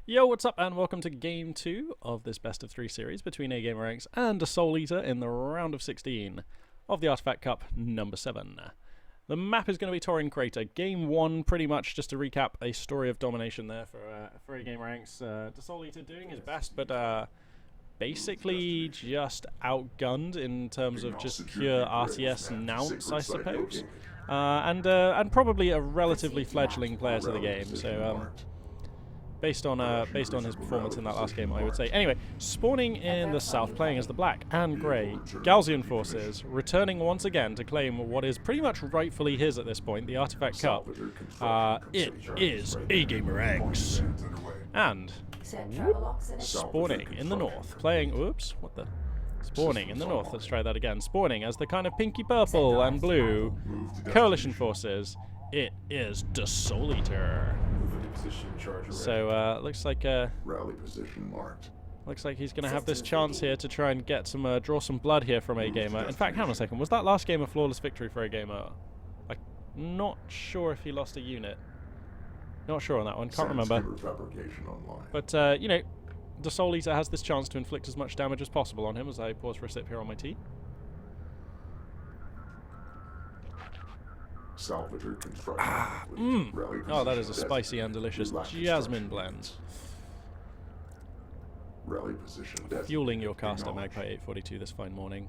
Yo, what's up, and welcome to Game 2 of this Best of 3 series between A-Gamer Ranks and a Soul Eater in the round of 16 of the Artifact Cup number 7. The map is going to be Taurine Crater. Game 1, pretty much, just to recap, a story of domination there for A-Gamer Ranks. The Soul Eater doing his best, but basically just outgunned in terms of just pure RTS nounce, I suppose. And probably a relatively fledgling player to the game, so based on his performance in that last game, I would say. Anyway, spawning in the south, playing as the black and grey Galzian forces, returning once again to claim what is pretty much rightfully his at this point, the Artifact Cup. It is A-Gamer Ranks. And spawning in the north, playing... Oops, what the... Spawning in the north, let's try that again. Spawning as the kind of pinky purple and blue coalition forces, it is the Soul Eater. So looks like rally position marked. Looks like he's going to have this chance here to try and get some draw some blood here from A-Gamer. In fact, hang on a second, was that last game a flawless victory for A-Gamer? I'm not sure if he lost a unit. Not sure on that one, can't remember. But you know, the Soul Eater has this chance to inflict as much damage as possible on him as I pause for a sip here on my tea. Salvager construction. Oh, that is a spicy and delicious jasmine blend. Rally position Fueling your caster, Magpie 842, this fine morning.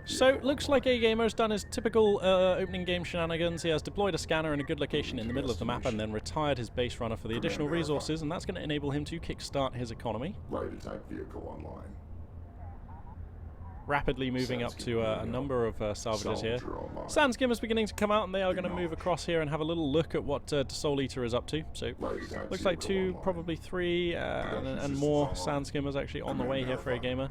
So, looks like A-Gamer has done his typical opening game shenanigans. He has deployed a scanner in a good location in the middle of the map and then retired his base runner for the additional resources, and that's going to enable him to kickstart his economy. Light attack vehicle online. Rapidly moving up to a number of salvagers here. Sand Skimmer's beginning to come out, and they are going to move across here and have a little look at what the Soul Eater is up to. So, looks like 2, probably 3, and more Sand Skimmers actually on the way here for A-Gamer.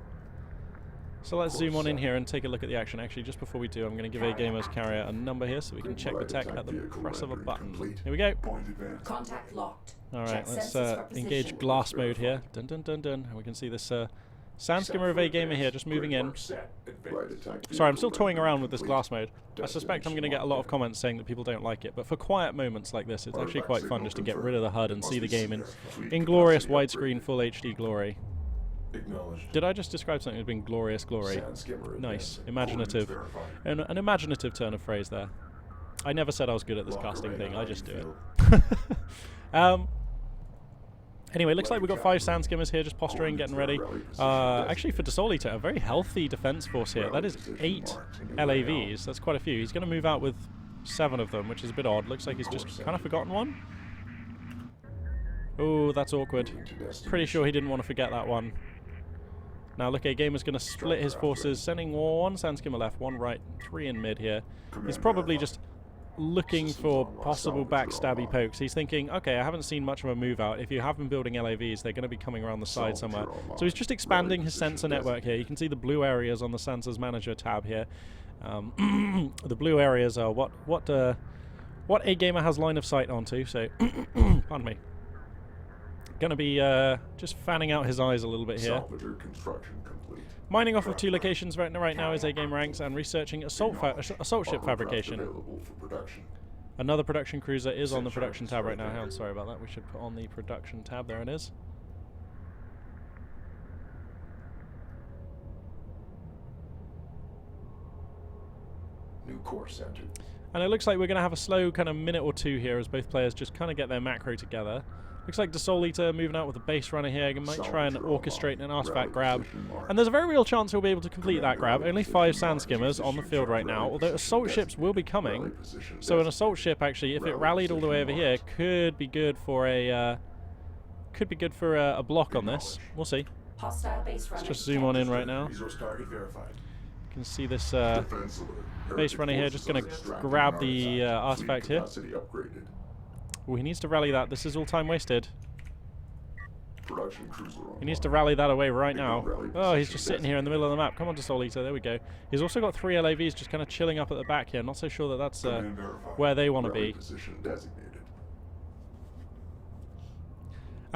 So let's zoom on in here and take a look at the action. Actually, just before we do, I'm going to give A-Gamer's carrier a number here so we can check the tech at the press of a button. Here we go. Contact locked. Alright, let's engage glass mode here. Dun dun dun dun. And we can see this Sand Skimmer of A-Gamer here just moving in. Sorry, I'm still toying around with this glass mode. I suspect I'm going to get a lot of comments saying that people don't like it, but for quiet moments like this, it's actually quite fun just to get rid of the HUD and see the game in glorious widescreen full HD glory. Did I just describe something as being glorious glory? Nice. Imaginative. An imaginative turn of phrase there. I never said I was good at this casting thing, I just do it. Anyway, looks like we've got 5 Sand Skimmers here just posturing, getting ready. Actually, for the Soul Eater, a very healthy defense force here. That is 8 LAVs. That's quite a few. He's going to move out with 7 of them, which is a bit odd. Looks like he's just kind of forgotten one. Oh, that's awkward. Pretty sure he didn't want to forget that one. Now look, A-Gamer's going to split his forces, sending 1 Sand Skimmer left, 1 right, 3 in mid here. He's probably just looking for possible backstabby pokes. He's thinking, okay, I haven't seen much of a move out. If you have been building LAVs, they're going to be coming around the side somewhere. So he's just expanding his sensor network here. You can see the blue areas on the Sensors Manager tab here. The blue areas are what A-Gamer has line of sight onto, so pardon me. Going to be just fanning out his eyes a little bit here. Mining off of 2 locations right now is A-Gamer Ranks and researching assault ship fabrication. Another production cruiser is on the production tab right now. Hang on, sorry about that. We should put on the production tab. There it is. New course entered. And it looks like we're going to have a slow kind of minute or 2 here as both players just kind of get their macro together. Looks like the Soul Eater moving out with the base runner here. He might try and orchestrate an artifact grab. And there's a very real chance he'll be able to complete that grab. Only 5 Sand Skimmers on the field right now, although assault ships will be coming. So an assault ship, actually, if it rallied all the way over here, could be good for a block on this. We'll see. Let's just zoom on in right now. You can see this base runner here just going to grab the artifact here. Oh, he needs to rally that. This is all time wasted. He needs to rally that away right now. Oh, he's just sitting here in the middle of the map. Come on to Soul Eater. There we go. He's also got 3 LAVs just kind of chilling up at the back here. Not so sure that that's where they want to be.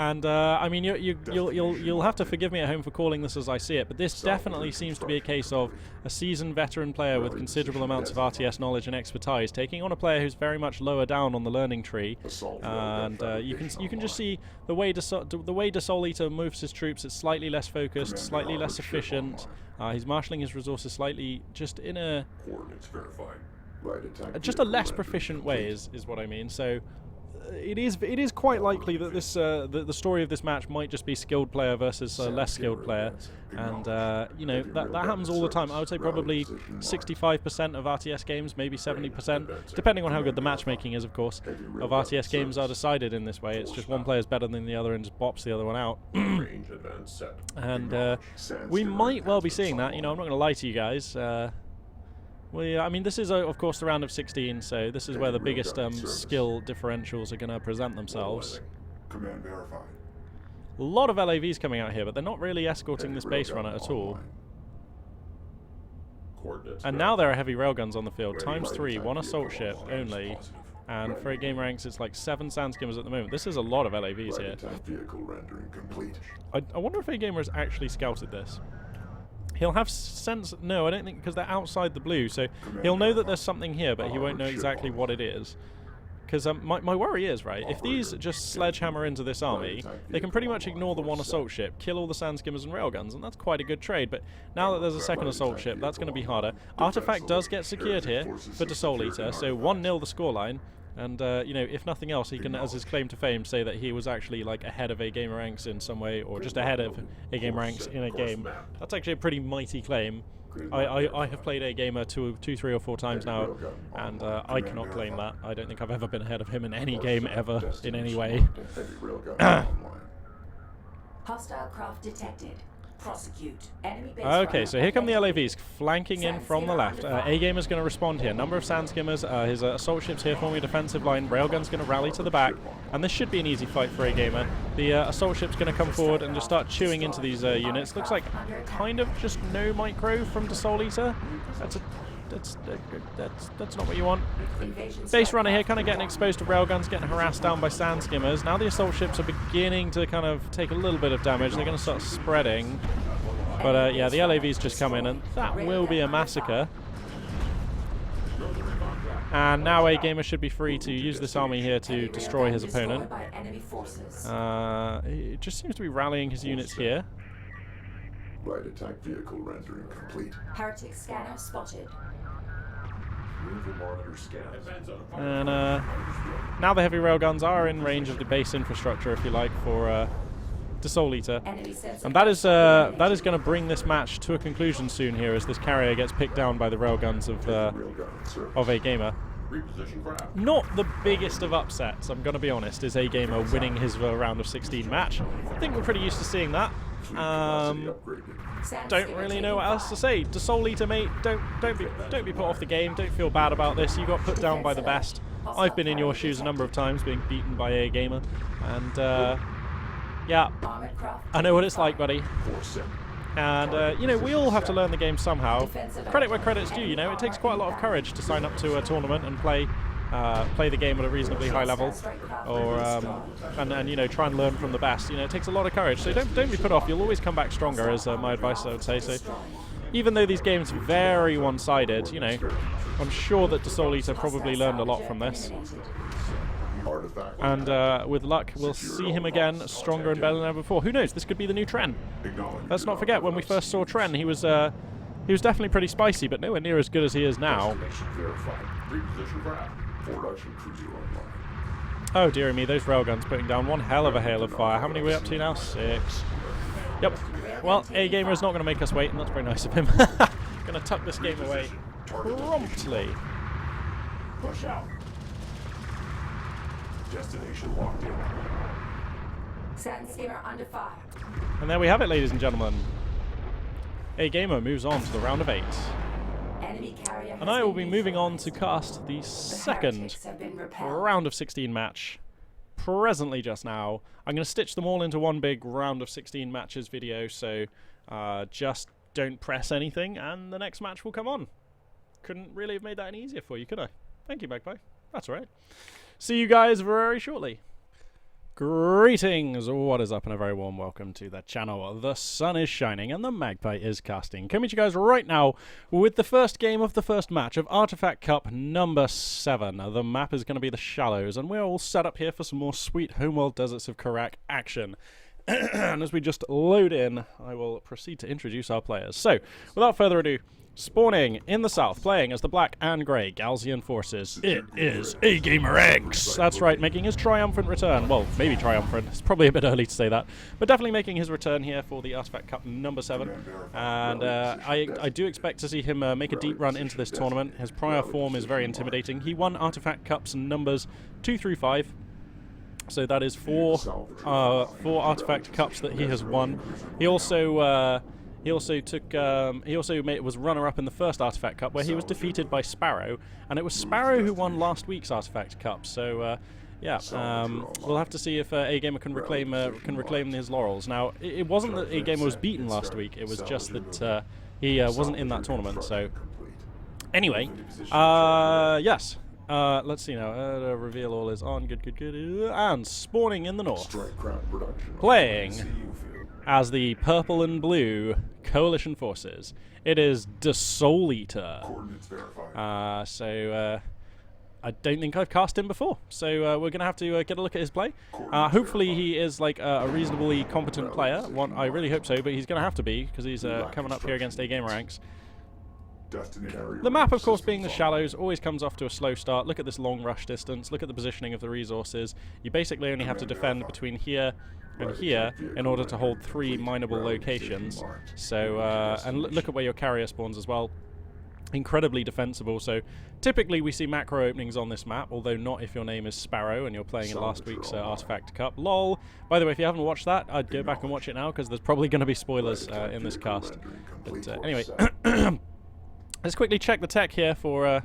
And I mean, you'll have to forgive me at home for calling this as I see it, but this definitely seems to be a case of a seasoned veteran player with considerable amounts of RTS knowledge and expertise taking on a player who's very much lower down on the learning tree. And you can just see the way De Soul Eater moves his troops. It's slightly less focused, slightly less efficient. He's marshalling his resources slightly, just in a just a less proficient way is what I mean. So. It is quite likely that this the story of this match might just be skilled player versus less skilled player, and you know that happens all the time. I would say probably 65% of RTS games, maybe 70%, depending on how good the matchmaking is, of course, of RTS games are decided in this way. It's just one player is better than the other and just bops the other one out. And we might well be seeing that. You know, I'm not going to lie to you guys. I mean, this is, of course, the round of 16, so this is where the biggest skill differentials are going to present themselves. Command verified. A lot of LAVs coming out here, but they're not really escorting this base runner at all. And now there are heavy railguns on the field, ×3, 1 assault ship only, and for 8 game ranks it's like 7 sandskimmers at the moment. This is a lot of LAVs here. Vehicle rendering complete. I wonder if 8 gamer has actually scouted this. He'll have sense... No, I don't think, because they're outside the blue, so he'll know that there's something here, but he won't know exactly what it is. Because my worry is, right, if these just sledgehammer into this army, they can pretty much ignore the 1 assault ship, kill all the sandskimmers and railguns, and that's quite a good trade. But now that there's a 2nd assault ship, that's going to be harder. Artifact does get secured here for De Soul Eater, so 1-0 the scoreline. And, you know, if nothing else, he can, as his claim to fame, say that he was actually, like, ahead of 8 gamer ranks in some way, or just ahead of 8 gamer ranks in a game. That's actually a pretty mighty claim. I have played 8 gamer 2, 3, or 4 times now, and I cannot claim that. I don't think I've ever been ahead of him in any game ever, in any way. Hostile craft detected. Prosecute. Enemy base Okay, so here come the LAVs flanking in from the left. A-Gamer's going to respond here. Number of sandskimmers, his assault ship's here forming a defensive line. Railgun's going to rally to the back, and this should be an easy fight for A-Gamer. The assault ship's going to come forward and just start chewing into these units. Looks like kind of just no micro from De Soul Eater. That's not what you want. Base runner here kind of getting exposed to railguns, getting harassed down by sandskimmers. Now the assault ships are beginning to kind of take a little bit of damage. They're going to start spreading. But yeah, the LAVs just come in, and that will be a massacre. And now A-Gamer should be free to use this army here to destroy his opponent. It just seems to be rallying his units here. Light attack vehicle rendering complete. Heretic scanner spotted. And now the heavy railguns are in range of the base infrastructure, if you like, for De Soul Eater. And that is going to bring this match to a conclusion soon here, as this carrier gets picked down by the railguns of A-Gamer. Not the biggest of upsets, I'm going to be honest, is A-Gamer winning his round of 16 match. I think we're pretty used to seeing that. Don't really know what else to say. De Soul Eater, mate, don't be put off the game. Don't feel bad about this. You got put down by the best. I've been in your shoes a number of times, being beaten by A-Gamer, and yeah, I know what it's like, buddy. And you know, we all have to learn the game somehow. Credit where credit's due. You know, it takes quite a lot of courage to sign up to a tournament and play the game at a reasonably high level, or and you know, try and learn from the best. You know, it takes a lot of courage. So don't be put off. You'll always come back stronger, is my advice, I would say. So even though these games are very one-sided, you know, I'm sure that De Soul Eater probably learned a lot from this. And with luck, we'll see him again, stronger and better than ever before. Who knows? This could be the new Tren. Let's not forget, when we first saw Tren, he was definitely pretty spicy, but nowhere near as good as he is now. Oh dear me, those railguns putting down one hell of a hail of fire. How many are we up to now? 6. Yep. Well, A-Gamer is not going to make us wait, and that's very nice of him. Going to tuck this game away promptly. Push out. Destination locked in. Sandskimmer under fire. And there we have it, ladies and gentlemen. A-Gamer moves on to the round of 8. Enemy carrier And I will be moving on to cast the second round of 16 match. Presently just now. I'm going to stitch them all into one big round of 16 matches video, so just don't press anything and the next match will come on. Couldn't really have made that any easier for you, could I? Thank you, Magpie. That's alright. See you guys very shortly. Greetings, what is up, and a very warm welcome to the channel. The sun is shining and the magpie is casting. Coming to you guys right now with the first game of the first match of Artifact Cup number 7. The map is going to be the Shallows, and we're all set up here for some more sweet Homeworld Deserts of Kharak action. And as we just load in, I will proceed to introduce our players. So, without further ado, spawning in the south, playing as the black and grey Galzian forces, it is A-Gamer-X! That's right, making his triumphant return. Well, maybe triumphant, it's probably a bit early to say that. But definitely making his return here for the Artifact Cup number 7. And I do expect to see him make a deep run into this tournament. His prior form is very intimidating. He won Artifact Cups numbers 2 through 5. So that is four Artifact Cups that he has won. He also was runner-up in the first Artifact Cup, where he was defeated by Sparrow, and it was Sparrow who won last week's Artifact Cup. So we'll have to see if A-Gamer can reclaim his laurels. Now, it wasn't that A-Gamer was beaten last week; it was just that he wasn't in that tournament. So anyway, yes. Let's see now. Reveal all is on. Good. And spawning in the north, playing as the purple and blue coalition forces, it is the Soul Eater. I don't think I've cast him before, so we're going to have to get a look at his play. Hopefully he is like a reasonably competent player. I really hope so, but he's going to have to be, because he's coming up here against A-Gamer-X. The map, of course, being the Shallows, always comes off to a slow start. Look at this long rush distance. Look at the positioning of the resources. You basically only have to defend between here and here in order to hold 3 mineable locations. So, and look at where your carrier spawns as well. Incredibly defensible. So, typically we see macro openings on this map, although not if your name is Sparrow and you're playing in last week's Artifact Cup. LOL. By the way, if you haven't watched that, I'd go back and watch it now, because there's probably going to be spoilers in this cast. But anyway. Let's quickly check the tech here for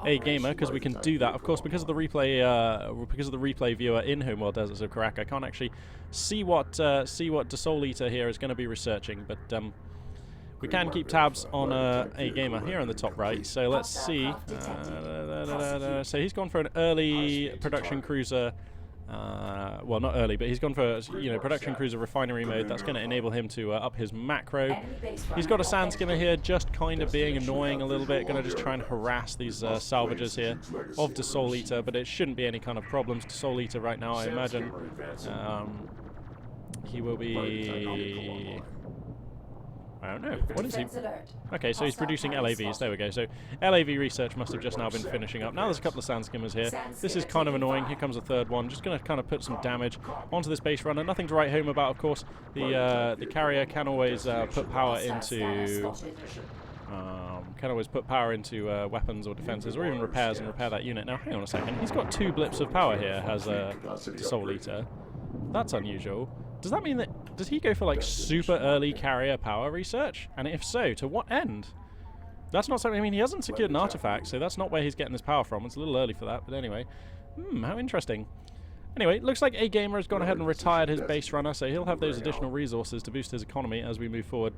A-Gamer, because we can do that. Of course, because of the replay viewer in Homeworld Deserts of Kharak, I can't actually see what the Soul Eater here is going to be researching, but we can keep tabs on A-Gamer here in the top right. So let's see. So he's gone for an early production cruiser. Well, not early, but he's gone for production cruiser refinery mode. That's going to enable him to up his macro. He's got a sand skimmer here, just kind of being annoying a little bit. Going to just try and harass these salvagers here of the Soul Eater, but it shouldn't be any kind of problems to Soul Eater right now, I imagine. He will be... I don't know. What is he? Okay, so he's producing LAVs. There we go. So LAV research must have just now been finishing up. Now there's a couple of sand skimmers here. This is kind of annoying. Here comes a third one. Just going to kind of put some damage onto this base runner. Nothing to write home about, of course. The carrier can always put power into weapons or defenses, or even repairs, and repair that unit. Now, hang on a second. He's got 2 blips of power here, has Soul Eater. That's unusual. Does that mean that... Does he go for, like, super early carrier power research? And if so, to what end? That's not something... I mean, he hasn't secured an artifact, so that's not where he's getting this power from. It's a little early for that, but anyway. How interesting. Anyway, looks like A-Gamer has gone ahead and retired his base runner, so he'll have those additional resources to boost his economy as we move forward.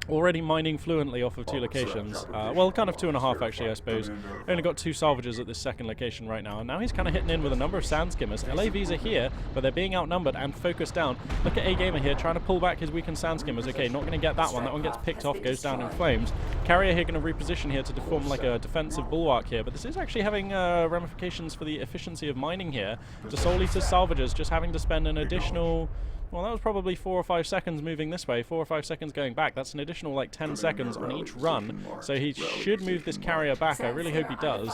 Already mining fluently off of 2 locations. Well, kind of 2.5 actually, I suppose. Only got 2 salvages at this second location right now, and now he's kind of hitting in with a number of sand skimmers. LAVs are here, but they're being outnumbered and focused down. Look at A-Gamer here, trying to pull back his weakened sand skimmers. Okay, not going to get that one. That one gets picked off, goes down in flames. Carrier here going to reposition here to form like a defensive bulwark here, but this is actually having ramifications for the efficiency of mining here. The Soul Eater salvagers just having to spend an additional... Well, that was probably 4 or 5 seconds moving this way, 4 or 5 seconds going back. That's an additional, like, 10 seconds on each run. So he should move this carrier back. I really hope he does.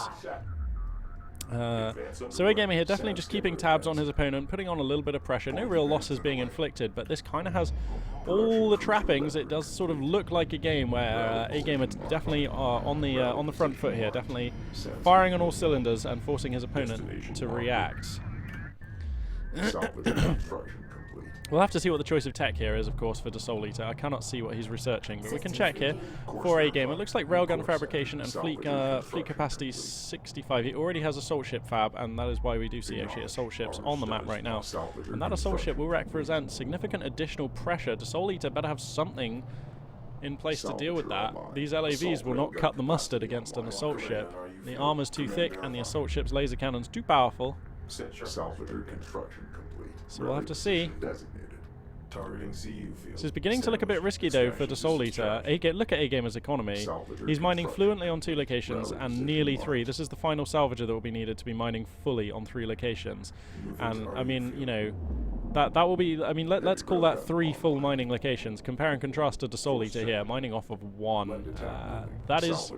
So A-Gamer here definitely just keeping tabs on his opponent, putting on a little bit of pressure. No real losses being inflicted, but this kind of has all the trappings. It does sort of look like a game where A-Gamer definitely are on the front foot here, definitely firing on all cylinders and forcing his opponent to react. We'll have to see what the choice of tech here is, of course, for the Soul Eater. I cannot see what he's researching, but we can check here for A-Gamer. It looks like railgun fabrication and fleet capacity 65. He already has assault ship fab, and that is why we do see actually assault ships on the map right now. And that assault ship will represent significant additional pressure. The Soul Eater better have something in place to deal with that. These LAVs will not cut the mustard against an assault ship. The armor's too thick, and the assault ship's laser cannon's too powerful. Salvador construction complete. complete. So we'll have to see. Designated. Targeting CU field. This is beginning to look a bit risky though for the Soul Eater. Look at A-Gamer's economy. He's mining fluently on 2 locations and nearly 3. This is the final salvager that will be needed to be mining fully on 3 locations. And I mean, you know, that will be, I mean, let's call that 3 full mining locations. Compare and contrast to the Soul Eater here, mining off of 1. That is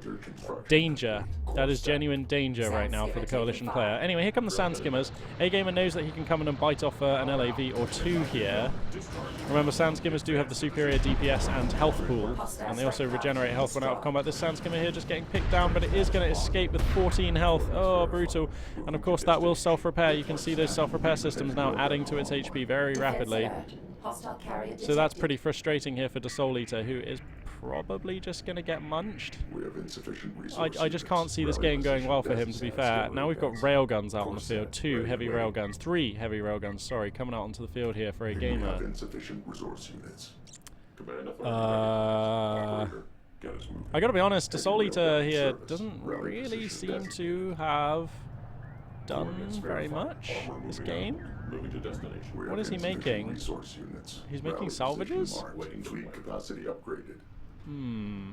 danger. That is genuine danger right now for the Coalition player. Anyway, here come the Sand Skimmers. A-Gamer knows that he can come in and bite off an LAV or 2 here. Remember, Sand Skimmers do have the superior DPS and health pool, and they also regenerate health when out of combat. This Sand Skimmer here just getting picked down, but it is going to escape with 14 health. Oh, brutal. And of course that will self-repair. You can see those self-repair systems now adding to its HP very rapidly. So that's pretty frustrating here for the Soul Eater, who is probably just going to get munched. We have insufficient resources. I just can't see this game going well for him, to be fair. Now we've got railguns out on the field. 2 heavy railguns. 3 heavy railguns, sorry, coming out onto the field here for A-Gamer. We have insufficient resource units. I gotta be honest, the Soul Eater here doesn't really seem to have done very much this game. What is he making? He's making salvages? Fleet capacity upgraded.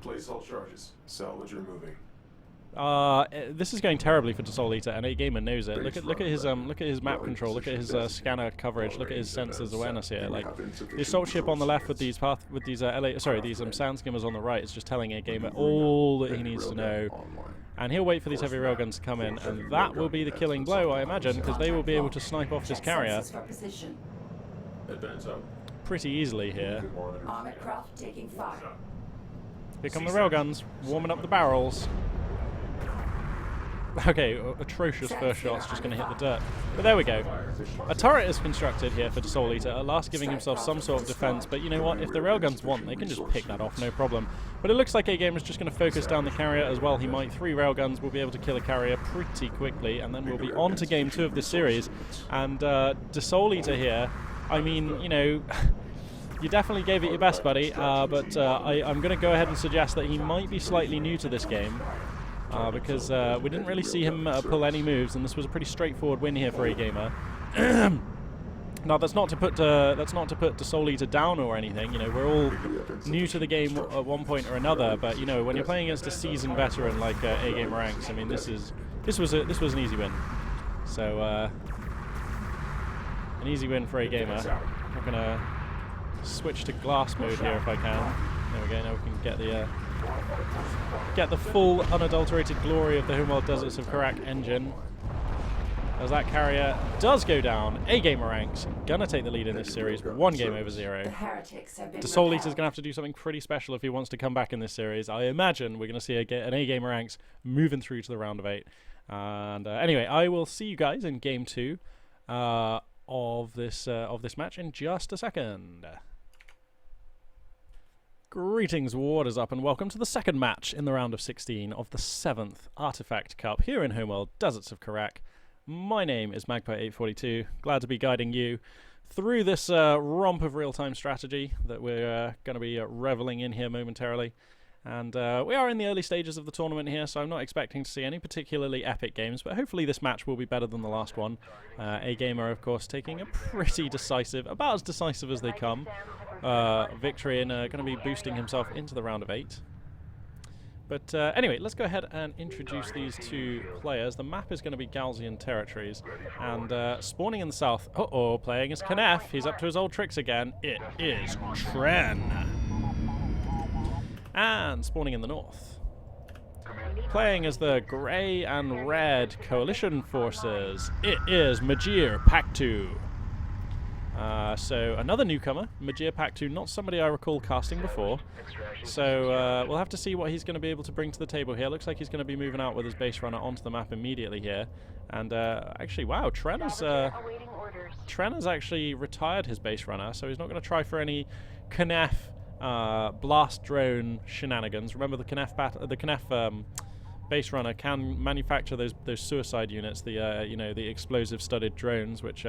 Place all charges. Salvager moving. This is going terribly for the Soul Eater, and A-Gamer knows it. Look at his map control. Look at his scanner coverage. Look at his sensors awareness here. Like the assault ship on the left with these Sand Skimmers on the right is just telling A-Gamer all that he needs to know. And he'll wait for these heavy railguns to come in, and that will be the killing blow, I imagine, because they will be able to snipe off this carrier pretty easily here. Armored craft taking fire. Here come the railguns, warming up the barrels. Okay, atrocious first shot's just going to hit the dirt. But there we go. A turret is constructed here for the Soul Eater, at last giving himself some sort of defense. But you know what? If the railguns want, they can just pick that off, no problem. But it looks like A-Gamer is just going to focus down the carrier as well. He might. 3 railguns will be able to kill a carrier pretty quickly. And then we'll be on to game 2 of this series. And the Soul Eater here, I mean, you know... You definitely gave it your best, buddy, but I'm going to go ahead and suggest that he might be slightly new to this game, because we didn't really see him pull any moves, and this was a pretty straightforward win here for A-Gamer. Now, that's not to put the Soul Eater down or anything. You know, we're all new to the game at one point or another, but you know, when you're playing against a seasoned veteran like A-Gamer ranks, I mean, this was an easy win. So an easy win for A-Gamer. I'm gonna switch to glass mode here if I can. There we go. Now we can get the full unadulterated glory of the Homeworld Deserts of Kharak engine. As that carrier does go down, A-Gamer ranks gonna take the lead in this series, 1 game over 0. The Soul Eater's gonna have to do something pretty special if he wants to come back in this series. I imagine we're gonna see an A-Gamer ranks moving through to the round of 8. And anyway, I will see you guys in game 2 of this match in just a second. Greetings, Warders up, and welcome to the second match in the round of 16 of the 7th Artifact Cup here in Homeworld Deserts of Kharak. My name is Magpie842. Glad to be guiding you through this romp of real-time strategy that we're going to be reveling in here momentarily. And we are in the early stages of the tournament here, so I'm not expecting to see any particularly epic games, but hopefully this match will be better than the last one. A-Gamer, of course, taking a pretty decisive, about as decisive as they come, victory, and going to be boosting himself into the round of 8. But anyway, let's go ahead and introduce these 2 players. The map is going to be Galzian territories, and spawning in the south, playing as Knef. He's up to his old tricks again. It is Tren. And spawning in the north, playing as the grey and red coalition forces, it is Majir Pack 2. So another newcomer, Majir Pack 2, not somebody I recall casting before. So we'll have to see what he's going to be able to bring to the table here. Looks like he's going to be moving out with his base runner onto the map immediately here. And actually, wow, Tren has actually retired his base runner, so he's not going to try for any Knef blast drone shenanigans. Remember, the Knef base runner can manufacture those suicide units, the you know, the explosive studded drones, which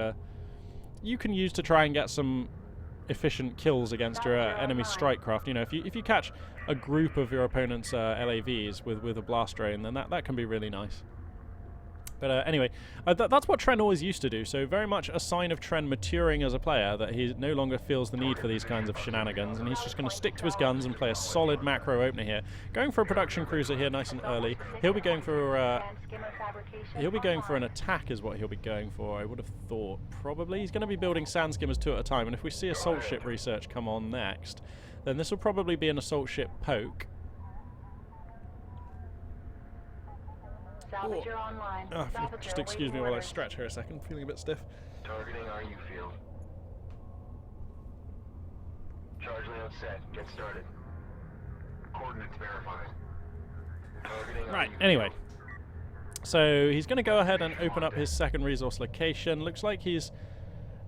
you can use to try and get some efficient kills against your enemy strike craft. You know, if you catch a group of your opponent's LAVs with a blast drone, then that can be really nice. But anyway, that's what Tren always used to do, so very much a sign of Tren maturing as a player, that he no longer feels the need for these kinds of shenanigans, and he's just going to stick to his guns and play a solid macro opener here. Going for a production cruiser here nice and early. He'll be going for an attack is what he'll be going for, I would have thought. Probably. He's going to be building sand skimmers 2 at a time, and if we see assault ship research come on next, then this will probably be an assault ship poke. Salvager online. Just excuse me while I stretch here a second. I'm feeling a bit stiff. Targeting RU field. Charge layout set. Get started. Coordinates verified. Targeting Right, RU anyway. So he's going to go ahead and open up his second resource location. Looks like he's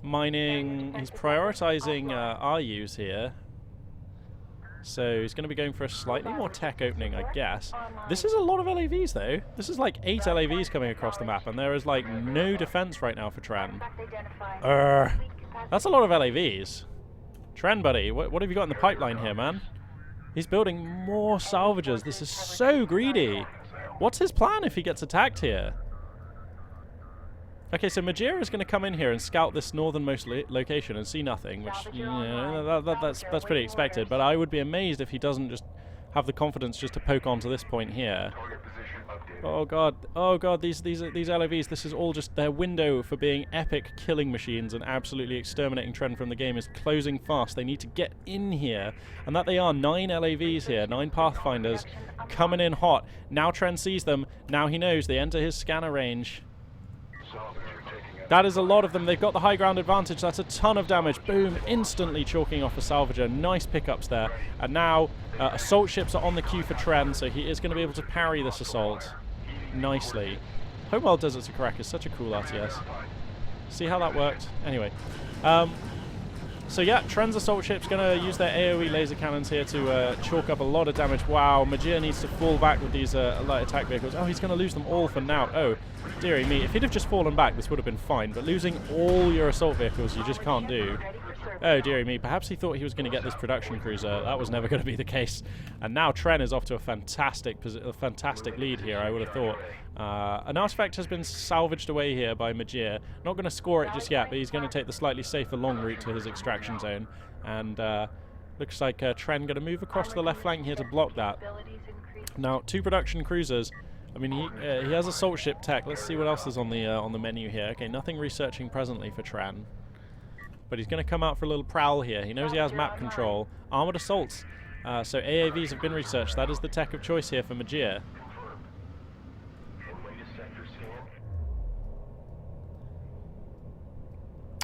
mining, he's prioritizing RUs here. So he's going to be going for a slightly more tech opening, I guess. This is a lot of LAVs, though. This is like 8 LAVs coming across the map, and there is like no defense right now for Tren. That's a lot of LAVs. Tren, buddy, what have you got in the pipeline here, man? He's building more salvagers. This is so greedy. What's his plan if he gets attacked here? Okay, so Majira is going to come in here and scout this northernmost location and see nothing, which, you know, that's pretty expected, but I would be amazed if he doesn't just have the confidence just to poke on to this point here. Oh god, these LOVs, this is all just their window for being epic killing machines and absolutely exterminating Tren from the game is closing fast. They need to get in here, and that they are. 9 LAVs here, 9 Pathfinders coming in hot. Now Tren sees them, now he knows they enter his scanner range. That is a lot of them. They've got the high ground advantage. That's a ton of damage. Boom. Instantly chalking off a salvager. Nice pickups there. And now assault ships are on the queue for Tren, so he is going to be able to parry this assault nicely. Homeworld Deserts of Kharak is such a cool RTS. See how that worked? Anyway. So yeah, Tren's assault ship's going to use their AoE laser cannons here to chalk up a lot of damage. Wow, Majir needs to fall back with these light attack vehicles. Oh, he's going to lose them all for now. Oh, dearie me. If he'd have just fallen back, this would have been fine. But losing all your assault vehicles, you just can't do. Oh, dearie me. Perhaps he thought he was going to get this production cruiser. That was never going to be the case. And now Tren is off to a fantastic lead here, I would have thought. An artifact has been salvaged away here by Majir. Not going to score it just yet, but he's going to take the slightly safer long route to his extraction zone. And looks like Tren going to move across to the left flank here to block that. Now, 2 production cruisers. I mean, he has assault ship tech. Let's see what else is on the menu here. Okay, nothing researching presently for Tren. But he's going to come out for a little prowl here. He knows he has map control. Armored assaults. So AAVs have been researched. That is the tech of choice here for Majir.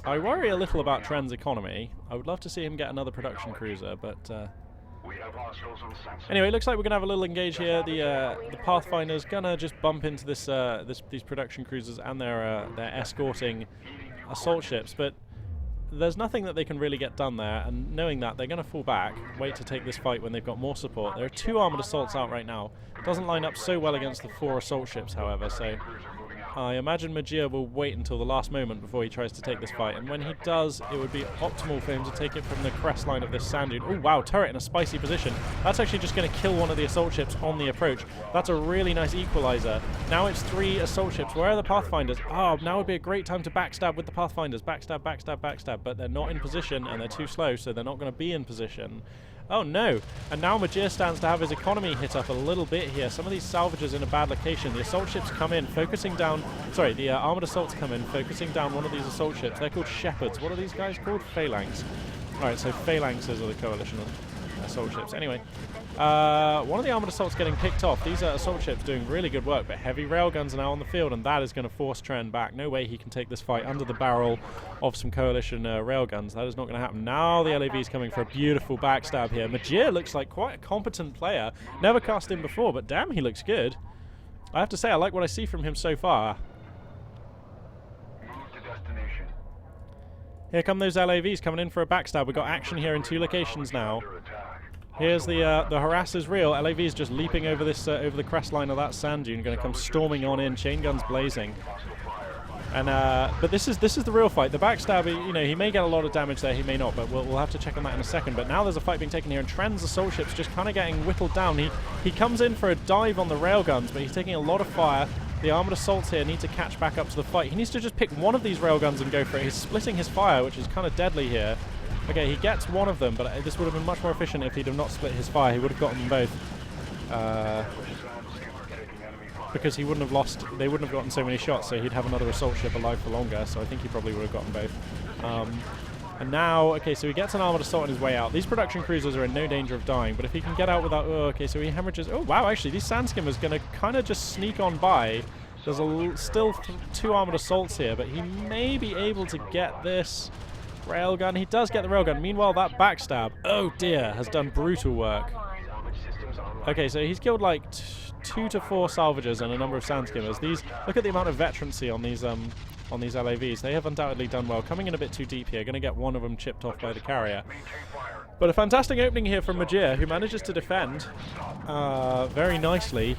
I worry a little about Tren's economy. I would love to see him get another production cruiser, but anyway, looks like we're gonna have a little engage here. The Pathfinder's gonna just bump into these production cruisers and their escorting assault ships, but there's nothing that they can really get done there, and knowing that, they're going to fall back, wait to take this fight when they've got more support. There are 2 armoured assaults out right now. Doesn't line up so well against the 4 assault ships, however, so I imagine Majir will wait until the last moment before he tries to take this fight, and when he does, it would be optimal for him to take it from the crest line of this sand dune. Oh wow, turret in a spicy position. That's actually just going to kill one of the assault ships on the approach. That's a really nice equalizer. Now it's 3 assault ships. Where are the Pathfinders? Oh, now would be a great time to backstab with the Pathfinders. Backstab, backstab, backstab, but they're not in position, and they're too slow, so they're not going to be in position. Oh no, and now Majir stands to have his economy hit up a little bit here. Some of these salvagers in a bad location. The assault ships come in, focusing down, sorry, the armoured assaults come in, focusing down one of these assault ships. They're called Shepherds. What are these guys called? Phalanx. Alright, so Phalanxes are the coalition of assault ships. Anyway, one of the armoured assaults getting picked off. These are assault ships doing really good work, but heavy railguns are now on the field, and that is going to force Tren back. No way he can take this fight under the barrel of some coalition railguns. That is not going to happen. Now the LAV is coming for a beautiful backstab here. Majir looks like quite a competent player. Never cast him before, but damn, he looks good. I have to say, I like what I see from him so far. Here come those LAVs coming in for a backstab. We've got action here in 2 locations now. Here's the harass real. LAV's just leaping over this over the crest line of that sand dune, going to come storming on in, chain guns blazing. And but this is the real fight. The backstab, you know, he may get a lot of damage there, he may not, but we'll have to check on that in a second. But now there's a fight being taken here, and Tren's assault ship's just kind of getting whittled down. He comes in for a dive on the railguns, but he's taking a lot of fire. The armoured assaults here need to catch back up to the fight. He needs to just pick one of these railguns and go for it. He's splitting his fire, which is kind of deadly here. Okay, he gets one of them, but this would have been much more efficient if he'd have not split his fire. He would have gotten them both. Because he wouldn't have lost, they wouldn't have gotten so many shots, so he'd have another assault ship alive for longer, so I think he probably would have gotten both. And now, okay, so he gets an armoured assault on his way out. These production cruisers are in no danger of dying, but if he can get out without... Oh, okay, so he hemorrhages... Oh, wow, actually, these sand skimmers going to kind of just sneak on by. There's still 2 armoured assaults here, but he may be able to get this railgun. He does get the railgun. Meanwhile, that backstab, oh dear, has done brutal work. Okay, so he's killed like 2 to 4 salvagers and a number of sand skimmers. Look at the amount of veterancy on these LAVs. They have undoubtedly done well. Coming in a bit too deep here. Going to get one of them chipped off by the carrier. But a fantastic opening here from Majir, who manages to defend very nicely.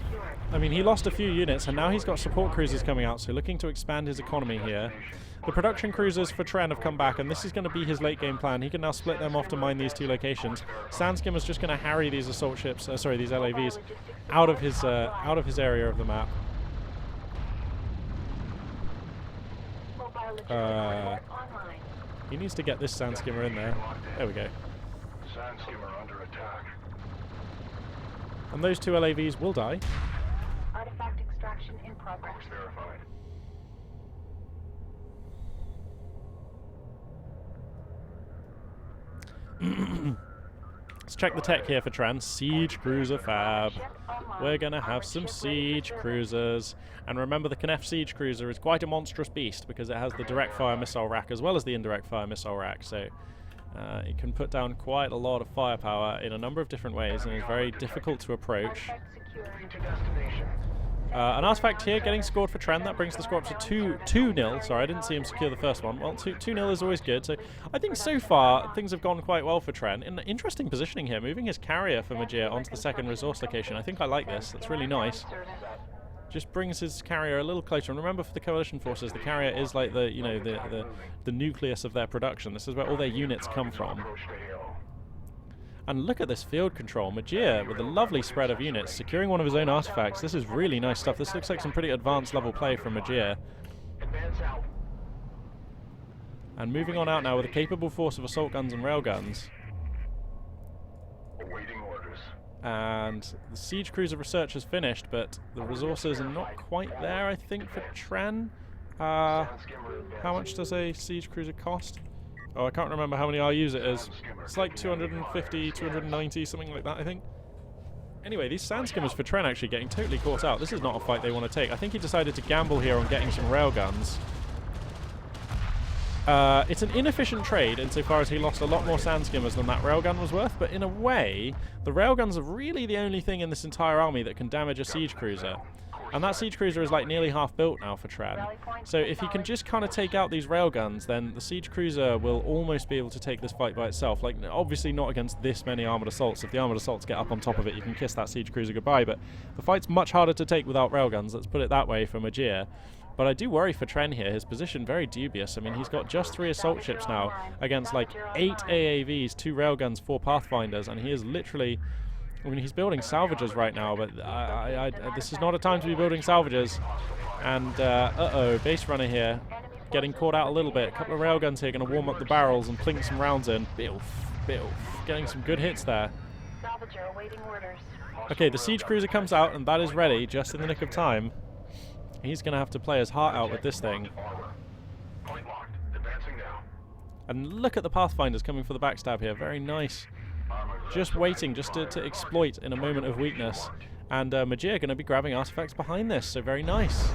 I mean, he lost a few units, and now he's got support cruisers coming out, so looking to expand his economy here. The production cruisers for Tren have come back, and this is going to be his late game plan. He can now split them off to mine these 2 locations. Sandskimmer's just going to harry these assault ships, these LAVs, out of his area of the map. He needs to get this Sandskimmer in there. There we go. Sandskimmer under attack. And those 2 LAVs will die. Artifact extraction in progress. Verified. Let's check the tech here for Tren. Siege Cruiser Fab. We're going to have some Siege Cruisers. And remember, the Knef Siege Cruiser is quite a monstrous beast because it has the direct fire missile rack as well as the indirect fire missile rack. So it can put down quite a lot of firepower in a number of different ways and is very difficult to approach. An artifact here getting scored for Tren. That brings the score up to 2-0. Sorry, I didn't see him secure the first one. Well, 2-0 is always good. So I think so far things have gone quite well for Tren. In interesting positioning here, moving his carrier for Majir onto the second resource location. I think I like this. That's really nice. Just brings his carrier a little closer. And remember, for the coalition forces, the carrier is like the nucleus of their production. This is where all their units come from. And look at this field control. Majir with a lovely spread of units, securing one of his own artifacts. This is really nice stuff. This looks like some pretty advanced level play from Majir. And moving on out now with a capable force of assault guns and railguns. Awaiting orders. And the siege cruiser research has finished, but the resources are not quite there, I think, for Tren. How much does a siege cruiser cost? Oh, I can't remember how many RUs it is. It's like 250, 290, something like that, I think. Anyway, these sand skimmers for Tren actually getting totally caught out. This is not a fight they want to take. I think he decided to gamble here on getting some railguns. It's an inefficient trade insofar as he lost a lot more sand skimmers than that railgun was worth, but in a way, the railguns are really the only thing in this entire army that can damage a siege cruiser. And that siege cruiser is like nearly half built now for Tren. So if he can just kind of take out these railguns, then the siege cruiser will almost be able to take this fight by itself. Like, obviously not against this many armoured assaults. If the armoured assaults get up on top of it, you can kiss that siege cruiser goodbye. But the fight's much harder to take without railguns, let's put it that way, for Majir. But I do worry for Tren here. His position very dubious. I mean, he's got just 3 assault ships now against like 8 AAVs, 2 railguns, 4 Pathfinders, and he is literally... I mean, he's building salvagers right now, but this is not a time to be building salvagers. And, uh-oh, base runner here, getting caught out a little bit. A couple of railguns here going to warm up the barrels and plink some rounds in. Bilf, bilf. Getting some good hits there. Okay, the siege cruiser comes out, and that is ready, just in the nick of time. He's going to have to play his heart out with this thing. And look at the Pathfinders coming for the backstab here. Very nice. Just waiting, just to exploit in a moment of weakness. And Majir going to be grabbing artifacts behind this, so very nice.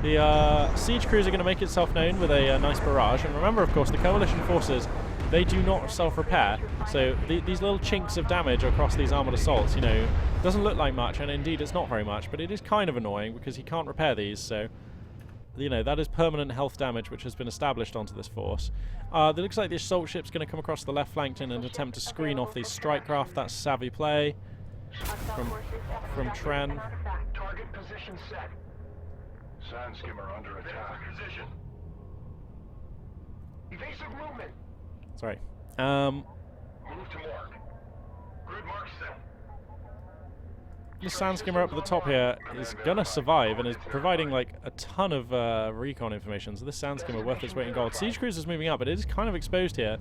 The siege cruiser going to make itself known with a nice barrage. And remember, of course, the coalition forces, they do not self-repair. So these little chinks of damage across these armoured assaults, you know, doesn't look like much, and indeed it's not very much, but it is kind of annoying because he can't repair these, so... You know, that is permanent health damage which has been established onto this force. It looks like the assault ship's going to come across the left flank in an attempt to screen off these strike craft. That's savvy play from Tren. Target position set. Sand skimmer under attack. Position. Evasive movement. Sorry. Move to mark. Grid mark set. This sand skimmer up at the top here is gonna survive and is providing like a ton of recon information. So this sand skimmer worth its weight in gold. Siege cruiser's moving up, but it is kind of exposed here.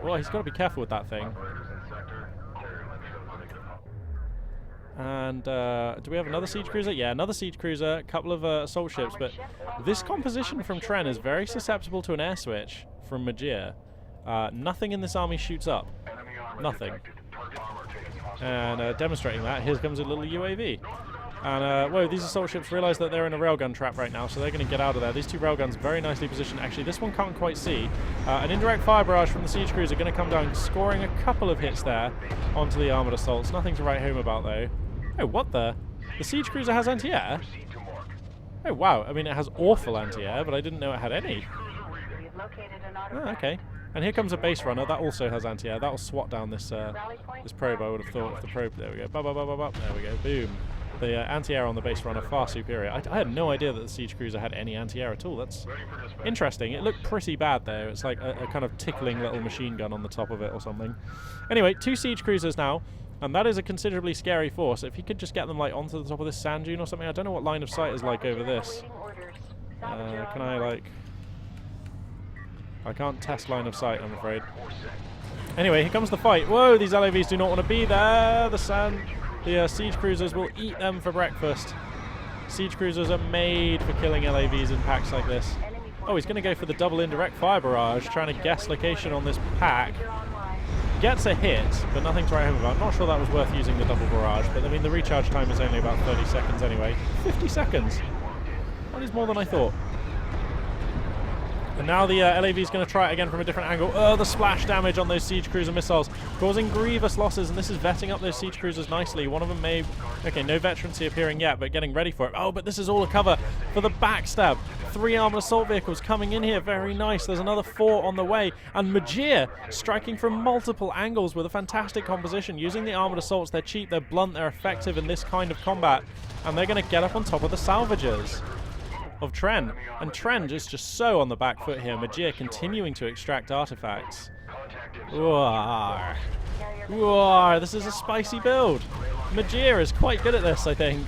Well, he's got to be careful with that thing. And do we have another siege cruiser? Yeah, another siege cruiser, a couple of assault ships, but this composition from Tren is very susceptible to an air switch from Majir. Nothing in this army shoots up. Nothing. And demonstrating that, here comes a little UAV. And, whoa, these assault ships realize that they're in a railgun trap right now, so they're going to get out of there. These two railguns very nicely positioned. Actually, this one can't quite see. An indirect fire barrage from the siege cruiser going to come down, scoring a couple of hits there onto the armoured assaults. Nothing to write home about, though. Oh, what the? The siege cruiser has anti-air? Oh, wow. I mean, it has awful anti-air, but I didn't know it had any. Oh, okay. And here comes a base runner. That also has anti-air. That will swat down this this probe, I would have thought. If the probe... There we go. There we go. Boom. The anti-air on the base runner far superior. I had no idea that the siege cruiser had any anti-air at all. That's interesting. It looked pretty bad, though. It's like a kind of tickling little machine gun on the top of it or something. Anyway, 2 siege cruisers now. And that is a considerably scary force. If he could just get them like onto the top of this sand dune or something. I don't know what line of sight is like over this. Can I like... I can't test line of sight, I'm afraid. Anyway, here comes the fight. Whoa, these LAVs do not want to be there. The siege cruisers will eat them for breakfast. Siege cruisers are made for killing LAVs in packs like this. Oh, he's going to go for the double indirect fire barrage, trying to guess location on this pack. Gets a hit, but nothing to write home about. Not sure that was worth using the double barrage, but I mean the recharge time is only about 30 seconds anyway. 50 seconds! That is more than I thought. And now the LAV is going to try it again from a different angle. Oh, the splash damage on those siege cruiser missiles, causing grievous losses, and this is vetting up those siege cruisers nicely. One of them may... Okay, no veterancy appearing yet, but getting ready for it. Oh, but this is all a cover for the backstab. 3 armoured assault vehicles coming in here. Very nice. There's another 4 on the way. And Majir striking from multiple angles with a fantastic composition. Using the armoured assaults, they're cheap, they're blunt, they're effective in this kind of combat. And they're going to get up on top of the salvagers of Tren. And Tren is just so on the back foot here. Majir continuing to extract artifacts. Roar. Roar. This is a spicy build. Majir is quite good at this, I think.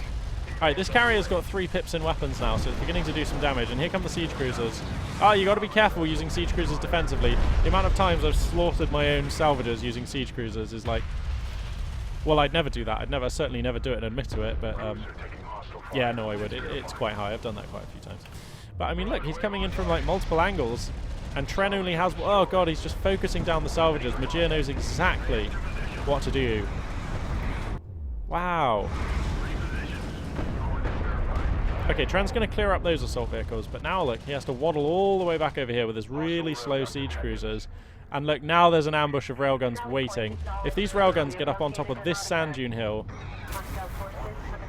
Alright, this carrier's got 3 pips in weapons now, so it's beginning to do some damage. And here come the siege cruisers. Oh, you got to be careful using siege cruisers defensively. The amount of times I've slaughtered my own salvagers using siege cruisers is like... Well, I'd never do that. I'd certainly never do it and admit to it, but... yeah, no, I would. It's quite high. I've done that quite a few times. But, I mean, look, he's coming in from, like, multiple angles. And Tren only has... Oh, God, he's just focusing down the salvagers. Majir knows exactly what to do. Wow. Okay, Tren's going to clear up those assault vehicles. But now, look, he has to waddle all the way back over here with his really slow siege cruisers. And look, now there's an ambush of railguns waiting. If these railguns get up on top of this sand dune hill...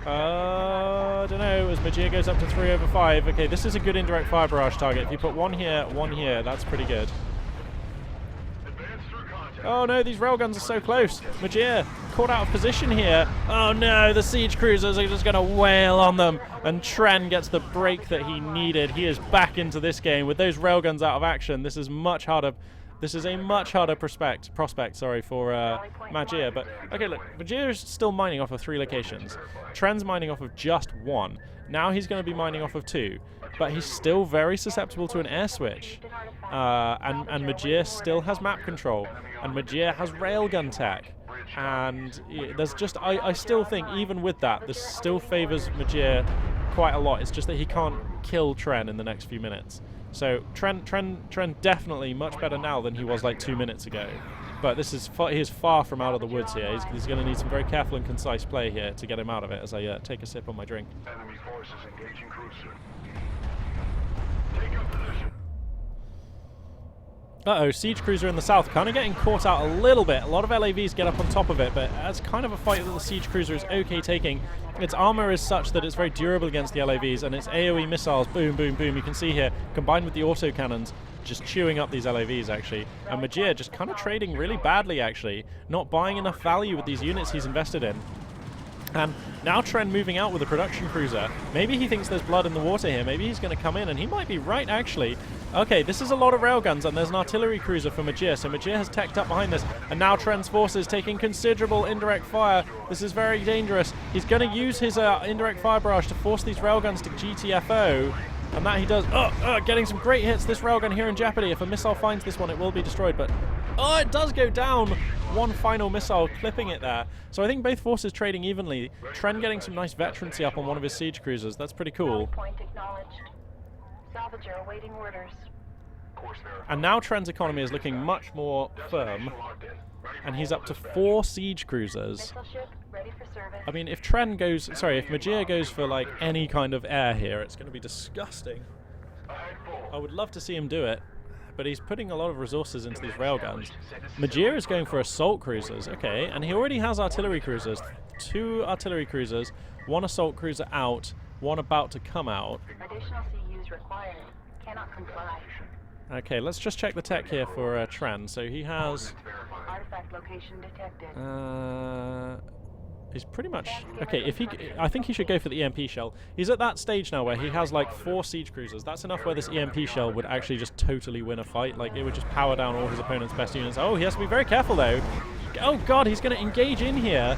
I don't know, as Majir goes up to 3/5. Okay, this is a good indirect fire barrage target. If you put one here, that's pretty good. Oh no, these railguns are so close. Majir caught out of position here. Oh no, the siege cruisers are just going to wail on them. And Tren gets the break that he needed. He is back into this game with those railguns out of action. This is much harder. This is a much harder prospect, for Majir. But, okay, look, Majir is still mining off of 3 locations. Tren's mining off of just 1. Now he's going to be mining off of 2. But he's still very susceptible to an air switch. And Majir still has map control. And Majir has railgun tech. And there's just, I still think, even with that, this still favors Majir quite a lot. It's just that he can't kill Tren in the next few minutes. So Tren definitely much better now than he was like 2 minutes ago. But this is he is far from out of the woods here. He's going to need some very careful and concise play here to get him out of it as I take a sip on my drink. Enemy forces engaging cruiser. Take up position. Uh-oh, siege cruiser in the south, kind of getting caught out a little bit. A lot of LAVs get up on top of it, but it's kind of a fight that the siege cruiser is okay taking. Its armor is such that it's very durable against the LAVs, and its AoE missiles, boom, boom, boom, you can see here, combined with the autocannons, just chewing up these LAVs, actually. And Majir just kind of trading really badly, actually. Not buying enough value with these units he's invested in. And now Tren moving out with a production cruiser. Maybe he thinks there's blood in the water here. Maybe he's going to come in, and he might be right, actually. Okay, this is a lot of railguns, and there's an artillery cruiser for Majir. So Majir has teched up behind this, and now Tren's forces taking considerable indirect fire. This is very dangerous. He's going to use his indirect fire barrage to force these railguns to GTFO. And that he does. Getting some great hits. This railgun here in jeopardy. If a missile finds this one, it will be destroyed. But, it does go down. One final missile clipping it there. So I think both forces trading evenly. Tren getting some nice veterancy up on one of his siege cruisers. That's pretty cool. Point acknowledged. Salvager awaiting orders. And now Tren's economy is looking much more firm. And he's up to 4 siege cruisers. Missile ship ready for service. I mean, if Majir goes for like any kind of air here, it's going to be disgusting. I would love to see him do it, but he's putting a lot of resources into these railguns. Majir is going for assault cruisers, okay, and he already has artillery cruisers. 2 artillery cruisers, 1 assault cruiser out, 1 about to come out. Additional CUs required. Cannot comply. Okay, let's just check the tech here for Tren. So he has... Artifact location detected. He's pretty much... Okay, I think he should go for the EMP shell. He's at that stage now where he has like 4 siege cruisers. That's enough where this EMP shell would actually just totally win a fight. Like, it would just power down all his opponent's best units. Oh, he has to be very careful though. Oh god, he's going to engage in here.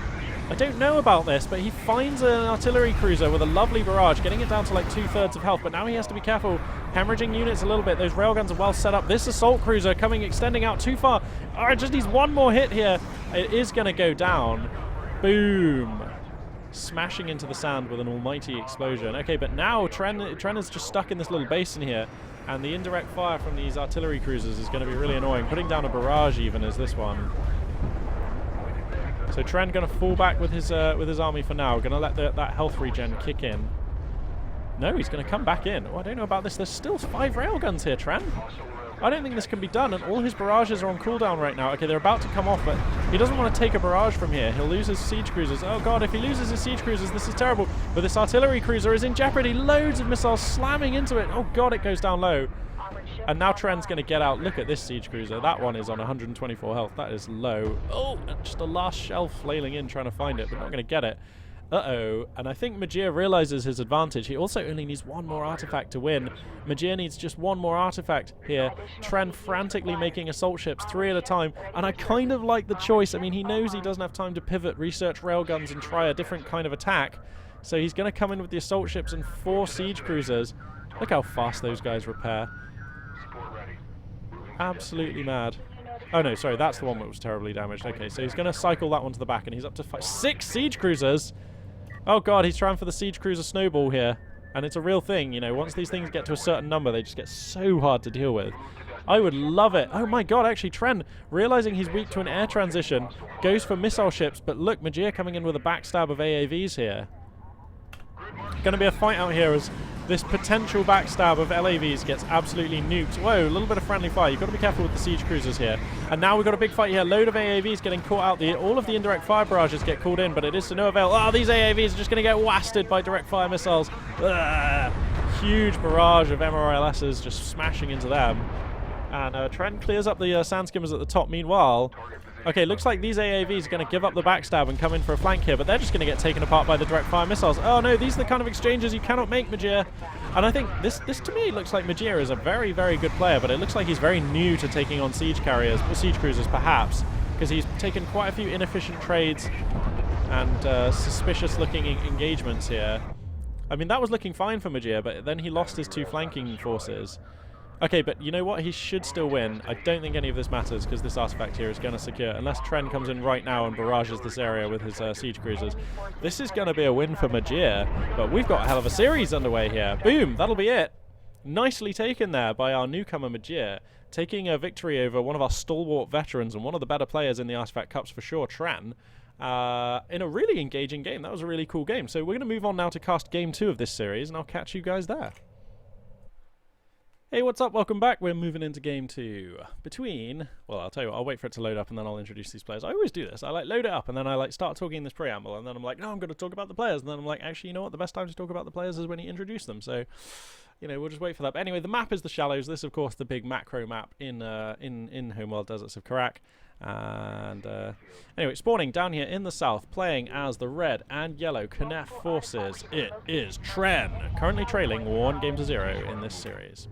I don't know about this, but he finds an artillery cruiser with a lovely barrage, getting it down to like 2/3 of health, but now he has to be careful, hemorrhaging units a little bit. Those railguns are well set up. This assault cruiser extending out too far. Oh, it just needs one more hit here. It is going to go down. Boom. Smashing into the sand with an almighty explosion. Okay, but now Tren is just stuck in this little basin here, and the indirect fire from these artillery cruisers is going to be really annoying. Putting down a barrage even as this one. So Tren going to fall back with his army for now. Going to let that health regen kick in. No, he's going to come back in. Oh, I don't know about this. There's still 5 railguns here, Tren. I don't think this can be done, and all his barrages are on cooldown right now. Okay, they're about to come off, but he doesn't want to take a barrage from here. He'll lose his siege cruisers. Oh god, if he loses his siege cruisers, this is terrible. But this artillery cruiser is in jeopardy. Loads of missiles slamming into it. Oh god, it goes down low. And now Tren's going to get out. Look at this siege cruiser. That one is on 124 health. That is low. Oh, and just a last shell flailing in trying to find it, but not going to get it. Uh-oh. And I think Majir realizes his advantage. He also only needs 1 more artifact to win. Majir needs just 1 more artifact here. Tren frantically making assault ships 3 at a time. And I kind of like the choice. I mean, he knows he doesn't have time to pivot, research railguns, and try a different kind of attack. So he's going to come in with the assault ships and 4 siege cruisers. Look how fast those guys repair. Absolutely mad. Oh no, sorry, that's the one that was terribly damaged. Okay, so he's going to cycle that one to the back, and he's up to 6 siege cruisers. Oh god, he's trying for the siege cruiser snowball here. And it's a real thing, you know, once these things get to a certain number, they just get so hard to deal with. I would love it. Oh my god, actually, Tren, realizing he's weak to an air transition, goes for missile ships, but look, Majir coming in with a backstab of AAVs here. Going to be a fight out here as this potential backstab of LAVs gets absolutely nuked. Whoa, a little bit of friendly fire. You've got to be careful with the siege cruisers here. And now we've got a big fight here. Load of AAVs getting caught out. All of the indirect fire barrages get called in, but it is to no avail. Oh, these AAVs are just going to get wasted by direct fire missiles. Huge barrage of MRLSs just smashing into them. And Tren clears up the sand skimmers at the top. Meanwhile, okay, looks like these AAVs are going to give up the backstab and come in for a flank here, but they're just going to get taken apart by the direct fire missiles. Oh no, these are the kind of exchanges you cannot make, Majir. And I think this to me looks like Majir is a very, very good player, but it looks like he's very new to taking on siege carriers, or siege cruisers perhaps, because he's taken quite a few inefficient trades and suspicious-looking engagements here. I mean, that was looking fine for Majir, but then he lost his 2 flanking forces. Okay, but you know what? He should still win. I don't think any of this matters because this artifact here is going to secure, unless Tren comes in right now and barrages this area with his siege cruisers. This is going to be a win for Majir, but we've got a hell of a series underway here. Boom! That'll be it. Nicely taken there by our newcomer Majir, taking a victory over one of our stalwart veterans and one of the better players in the Artifact Cups for sure, Tren, in a really engaging game. That was a really cool game. So we're going to move on now to cast Game 2 of this series, and I'll catch you guys there. Hey, what's up? Welcome back. We're moving into Game 2 between... Well, I'll tell you what, I'll wait for it to load up and then I'll introduce these players. I always do this. I load it up and then I start talking in this preamble and then I'm like, no, I'm going to talk about the players. And then I'm like, actually, you know what? The best time to talk about the players is when you introduce them. So, you know, we'll just wait for that. But anyway, the map is the Shallows. This, of course, the big macro map in Homeworld Deserts of Kharak. And anyway, spawning down here in the south, playing as the red and yellow Knef forces, it is Tren, currently trailing 1-0 in this series.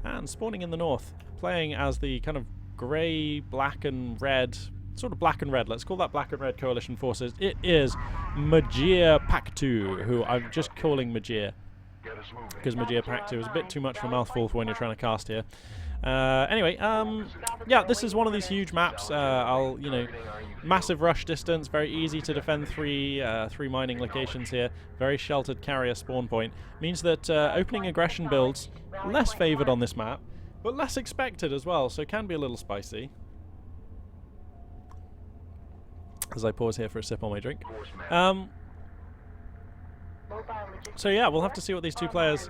And spawning in the north, playing as the kind of grey, black and red, sort of black and red, let's call that black and red coalition forces, it is Majir Paktu, who I'm just calling Majir, because Majir Paktu is a bit too much of a mouthful for when you're trying to cast here. Anyway, yeah, this is one of these huge maps. Massive rush distance, very easy to defend three mining locations here. Very sheltered carrier spawn point. Means that opening aggression builds less favoured on this map, but less expected as well, so it can be a little spicy. As I pause here for a sip on my drink. So yeah, we'll have to see what these two players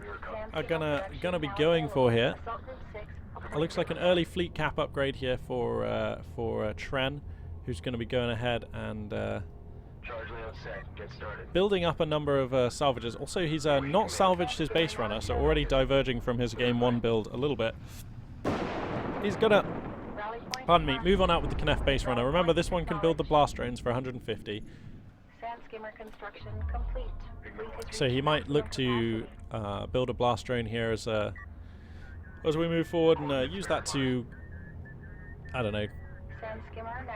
are gonna be going for here. It looks like an early fleet cap upgrade here for Tren, who's going to be going ahead and building up a number of salvages. Also, he's not salvaged his base runner, so already diverging from his game 1 build a little bit. He's gonna, pardon me, move on out with the Knef base runner. Remember, this one can build the blast drones for 150. Skimmer construction complete. So he might look to build a blast drone here as we move forward and use that to, I don't know,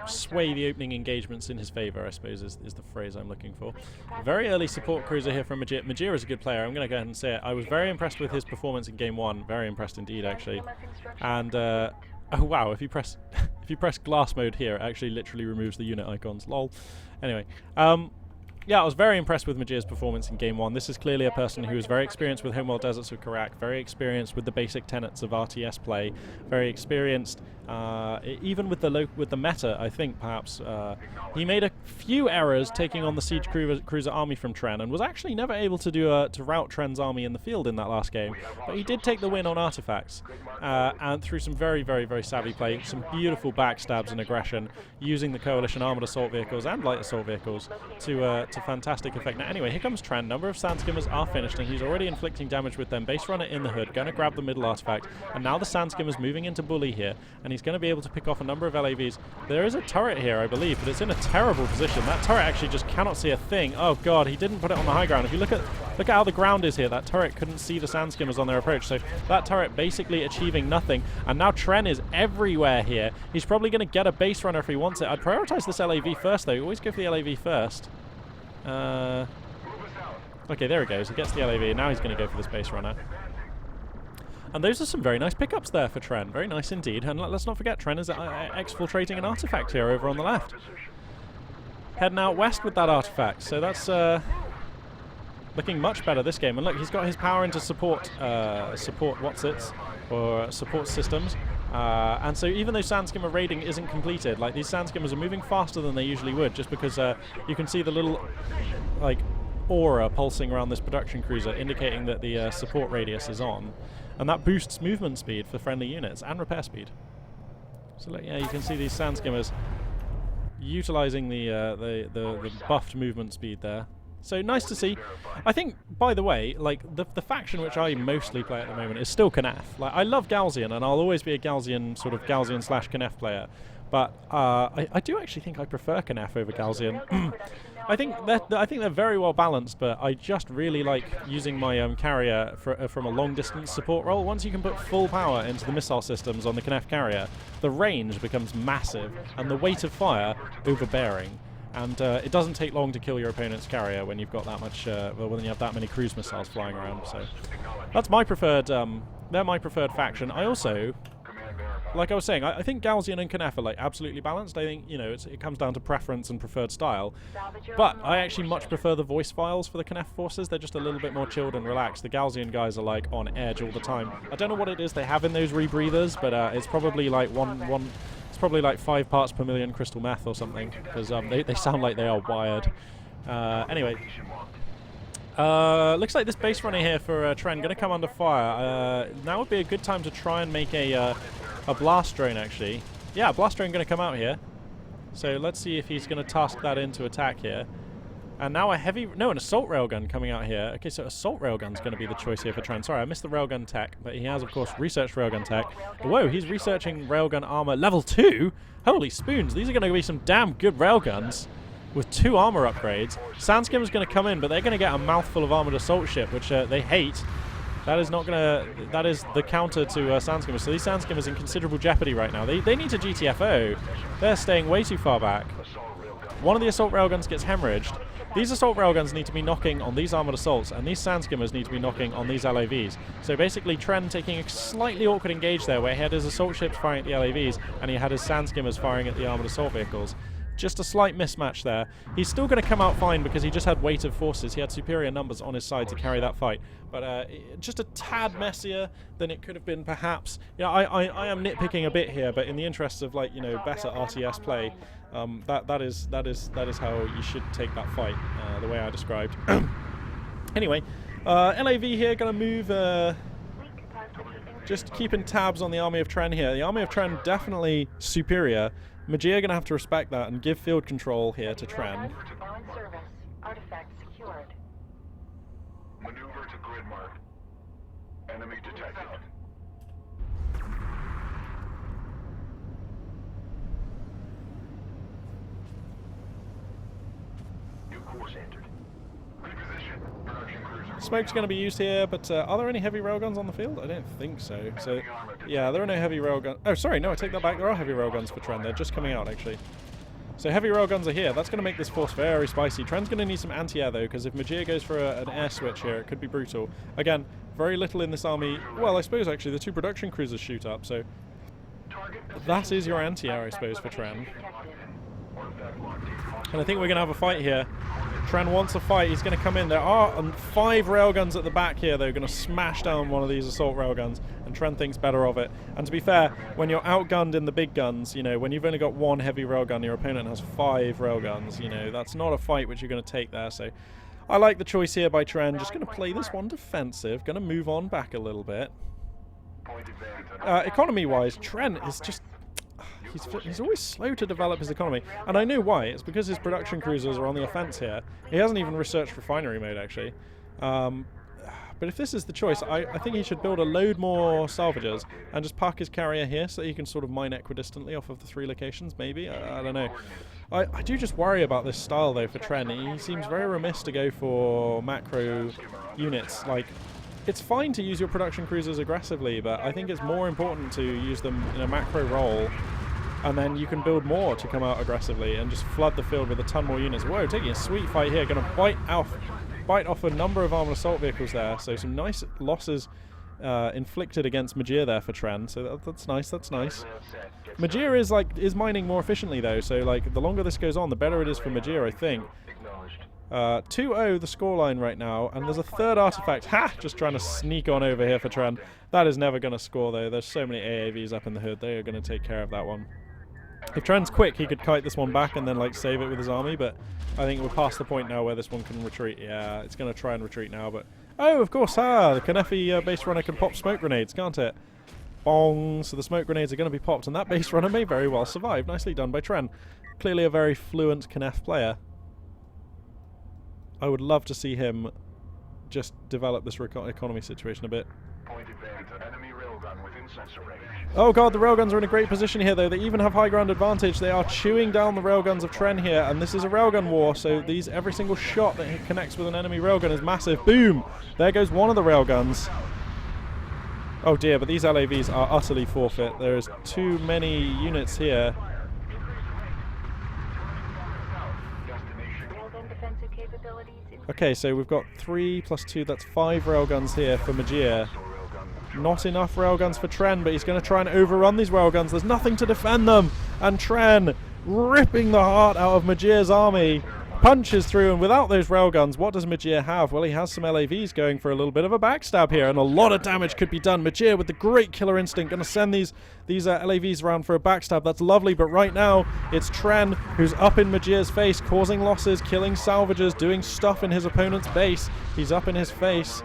sway the opening engagements in his favour, I suppose is the phrase I'm looking for. Very early support cruiser here from Majir. Majir is a good player, I'm going to go ahead and say it. I was very impressed with his performance in Game 1, very impressed indeed actually. And, oh wow, if you press if you press glass mode here, it actually literally removes the unit icons, lol. Anyway, yeah, I was very impressed with Majir's performance in Game 1. This is clearly a person who is very experienced with Homeworld Deserts of Kharak, very experienced with the basic tenets of RTS play, very experienced even with the meta, I think, perhaps. He made a few errors taking on the Siege Cruiser army from Tren and was actually never able to rout Tren's army in the field in that last game. But he did take the win on artifacts and through some very, very, very savvy play, some beautiful backstabs and aggression, using the Coalition armoured assault vehicles and light assault vehicles to fantastic effect. Now, anyway, here comes Tren. Number of Sand Skimmers are finished, and he's already inflicting damage with them. Base runner in the hood, going to grab the middle artifact, and now the Sand Skimmers moving into Bully here, and he's going to be able to pick off a number of LAVs. There is a turret here, I believe, but it's in a terrible position. That turret actually just cannot see a thing. Oh god, he didn't put it on the high ground. If you look at how the ground is here, that turret couldn't see the Sand Skimmers on their approach, so that turret basically achieving nothing, and now Tren is everywhere here. He's probably going to get a base runner if he wants it. I'd prioritize this LAV first, though. Always go for the LAV first. Okay, there he goes. He gets the LAV. Now he's going to go for this base runner. And those are some very nice pickups there for Tren. Very nice indeed. And let's not forget, Tren is exfiltrating an artifact here over on the left. Heading out west with that artifact. So that's looking much better this game. And look, he's got his power into support support systems. And so even though Sand Skimmer raiding isn't completed, like these Sand Skimmers are moving faster than they usually would, just because you can see the little like aura pulsing around this production cruiser indicating that the support radius is on, and that boosts movement speed for friendly units and repair speed. So look, yeah, you can see these Sand Skimmers utilizing the buffed movement speed there. So nice to see. I think, by the way, like the faction which I mostly play at the moment is still Knef. Like, I love Galzian, and I'll always be a Galzian / Knef player. But I do actually think I prefer Knef over Galzian. I think they're very well balanced, but I just really like using my carrier from a long distance support role. Once you can put full power into the missile systems on the Knef carrier, the range becomes massive and the weight of fire overbearing. And it doesn't take long to kill your opponent's carrier when you've got that much, when you have that many cruise missiles flying around. So that's my preferred. They're my preferred faction. I also, like I was saying, I think Galzian and Knef are like absolutely balanced. I think, you know, it comes down to preference and preferred style. But I actually much prefer the voice files for the Knef forces. They're just a little bit more chilled and relaxed. The Galzian guys are like on edge all the time. I don't know what it is they have in those rebreathers, but it's probably like It's probably like 5 parts per million crystal meth or something, because they sound like they are wired. Anyway, looks like this base runner here for Tren going to come under fire. Now would be a good time to try and make a blast drone, actually. Yeah, blast drone going to come out here. So let's see if he's going to task that into attack here. And now a heavy... No, an assault railgun coming out here. Okay, so assault railgun's going to be the choice here for Tren. Sorry, I missed the railgun tech, but he has, of course, researched railgun tech. Whoa, he's researching railgun armor level 2? Holy spoons, these are going to be some damn good railguns with 2 armor upgrades. Sandskimmer's going to come in, but they're going to get a mouthful of armored assault ship, which they hate. That is not going to... That is the counter to Sandskimmer. So these Sandskimmers in considerable jeopardy right now. They need to GTFO. They're staying way too far back. One of the assault railguns gets hemorrhaged. These assault railguns need to be knocking on these armored assaults, and these Sandskimmers need to be knocking on these LAVs. So basically, Tren taking a slightly awkward engage there, where he had his assault ships firing at the LAVs, and he had his Sandskimmers firing at the armored assault vehicles. Just a slight mismatch there. He's still going to come out fine because he just had weight of forces. He had superior numbers on his side to carry that fight. But just a tad messier than it could have been, perhaps. Yeah, I am nitpicking a bit here, but in the interests of, like, you know, better RTS play, that is how you should take that fight, the way I described. Anyway, LAV here going to move. Just keeping tabs on the army of Tren here. The army of Tren definitely superior. Majir going to have to respect that and give field control here to Tren. On service. Artifact secured. Maneuver to grid mark. Enemy detected. New course entered. Reposition. Production cruiser. Smoke's going to be used here, but are there any heavy railguns on the field? I don't think so. So, yeah, there are no heavy railguns. Oh, sorry, no, I take that back. There are heavy railguns for Tren. They're just coming out, actually. So heavy railguns are here. That's going to make this force very spicy. Tren's going to need some anti-air, though, because if Majir goes for an air switch here, it could be brutal. Again, very little in this army. Well, I suppose, actually, the 2 production cruisers shoot up, so that is your anti-air, I suppose, for Tren. And I think we're going to have a fight here. Tren wants a fight. He's going to come in. There are 5 railguns at the back here, though, going to smash down one of these assault railguns, and Tren thinks better of it. And to be fair, when you're outgunned in the big guns, you know, when you've only got 1 heavy railgun, your opponent has 5 railguns, you know, that's not a fight which you're going to take there. So I like the choice here by Tren. Just going to play this one defensive, going to move on back a little bit. Economy-wise, Tren is just... He's always slow to develop his economy, and I know why. It's because his production cruisers are on the offense here. He hasn't even researched refinery mode, actually. But if this is the choice, I think he should build a load more salvagers and just park his carrier here so that he can sort of mine equidistantly off of the 3 locations, maybe? I don't know. I do just worry about this style, though, for Tren. He seems very remiss to go for macro units. Like, it's fine to use your production cruisers aggressively, but I think it's more important to use them in a macro role. And then you can build more to come out aggressively and just flood the field with a ton more units. Whoa, taking a sweet fight here. Going to bite off a number of armored assault vehicles there. So some nice losses inflicted against Majir there for Tren. So that's nice, that's nice. Majir is mining more efficiently, though. So, like, the longer this goes on, the better it is for Majir, I think. 2-0 the scoreline right now. And there's a 3rd artifact. Ha! Just trying to sneak on over here for Tren. That is never going to score, though. There's so many AAVs up in the hood. They are going to take care of that one. If Tren's quick, he could kite this one back and then, like, save it with his army, but I think we're past the point now where this one can retreat. Yeah, it's going to try and retreat now, but... Oh, of course, the Kanefi base runner can pop smoke grenades, can't it? Bong! So the smoke grenades are going to be popped, and that base runner may very well survive. Nicely done by Tren. Clearly a very fluent Knef player. I would love to see him just develop this economy situation a bit. Enemy railgun within sensor range. Oh god, the railguns are in a great position here, though. They even have high ground advantage. They are chewing down the railguns of Tren here, and this is a railgun war, so every single shot that connects with an enemy railgun is massive. Boom! There goes one of the railguns. Oh dear, but these LAVs are utterly forfeit. There is too many units here. Okay, so we've got 3 + 2, that's 5 railguns here for Majir. Not enough railguns for Tren, but he's going to try and overrun these railguns. There's nothing to defend them. And Tren, ripping the heart out of Majir's army, punches through. And without those railguns, what does Majir have? Well, he has some LAVs going for a little bit of a backstab here, and a lot of damage could be done. Majir, with the great killer instinct, going to send these LAVs around for a backstab. That's lovely, but right now, it's Tren who's up in Majir's face, causing losses, killing salvagers, doing stuff in his opponent's base. He's up in his face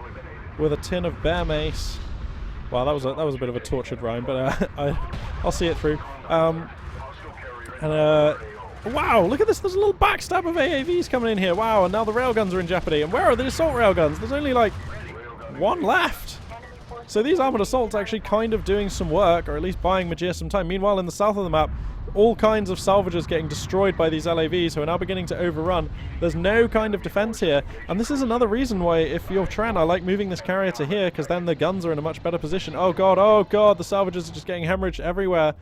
with a tin of bear mace. Wow, that was a bit of a tortured rhyme, but I'll see it through. Wow, look at this. There's a little backstab of AAVs coming in here. Wow, and now the railguns are in jeopardy. And where are the assault railguns? There's only like one left. So these armored assaults actually kind of doing some work, or at least buying Majir some time. Meanwhile, in the south of the map, all kinds of salvagers getting destroyed by these LAVs who are now beginning to overrun. There's no kind of defense here. And this is another reason why, if you're Tran, I like moving this carrier to here, because then the guns are in a much better position. Oh god, the salvagers are just getting hemorrhaged everywhere.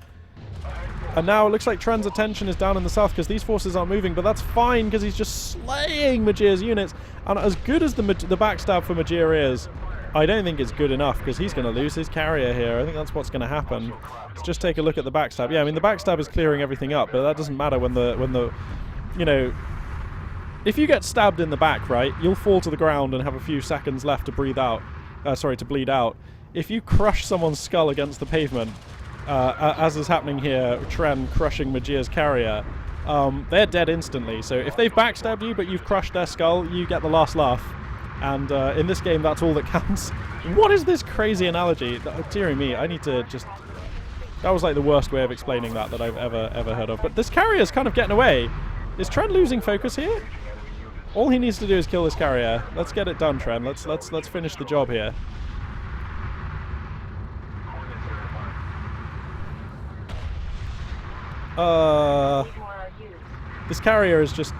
And now it looks like Tran's attention is down in the south because these forces aren't moving, but that's fine because he's just slaying Majir's units. And as good as the backstab for Majir is, I don't think it's good enough because he's going to lose his carrier here. I think that's what's going to happen. Let's just take a look at the backstab. Yeah, I mean, the backstab is clearing everything up, but that doesn't matter when the you know, if you get stabbed in the back, right, you'll fall to the ground and have a few seconds left to breathe out. To bleed out. If you crush someone's skull against the pavement, as is happening here, Tren crushing Majir's carrier, they're dead instantly. So if they've backstabbed you, but you've crushed their skull, you get the last laugh. And in this game, that's all that counts. What is this crazy analogy? Dear me, I need to just... That was like the worst way of explaining that I've ever heard of. But this carrier's kind of getting away. Is Tren losing focus here? All he needs to do is kill this carrier. Let's get it done, Tren. Let's finish the job here. This carrier is just...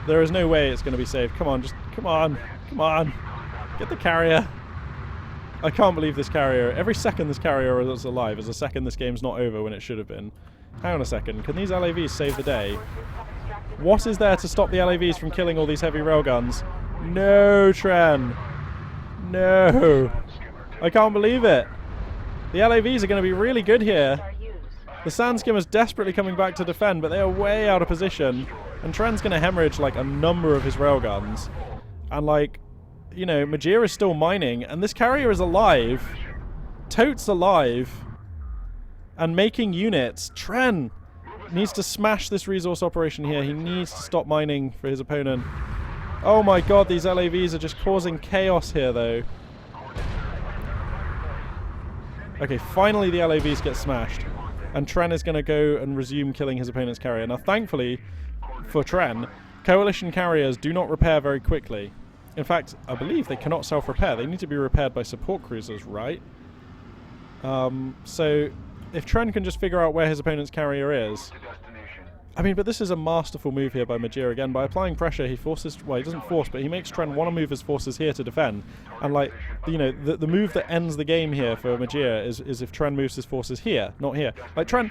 There is no way it's going to be saved. Come on, just... Come on. Come on. Get the carrier. I can't believe this carrier... Every second this carrier is alive is a second this game's not over when it should have been. Hang on a second. Can these LAVs save the day? What is there to stop the LAVs from killing all these heavy railguns? No, Tren. No. I can't believe it. The LAVs are going to be really good here. The Sand Skimmer's desperately coming back to defend, but they are way out of position. And Tren's going to hemorrhage like a number of his railguns. And like, you know, Majir is still mining, and this carrier is alive. Tote's alive. And making units. Tren needs to smash this resource operation here. He needs to stop mining for his opponent. Oh my god, these LAVs are just causing chaos here, though. Okay, finally the LAVs get smashed. And Tren is going to go and resume killing his opponent's carrier. Now, thankfully, for Tren, coalition carriers do not repair very quickly. In fact, I believe they cannot self-repair. They need to be repaired by support cruisers, right? So, if Tren can just figure out where his opponent's carrier is... I mean, but this is a masterful move here by Majir again. By applying pressure, he forces... Well, he doesn't force, but he makes Tren want to move his forces here to defend. And, like, you know, the move that ends the game here for Majir is if Tren moves his forces here, not here. Like, Tren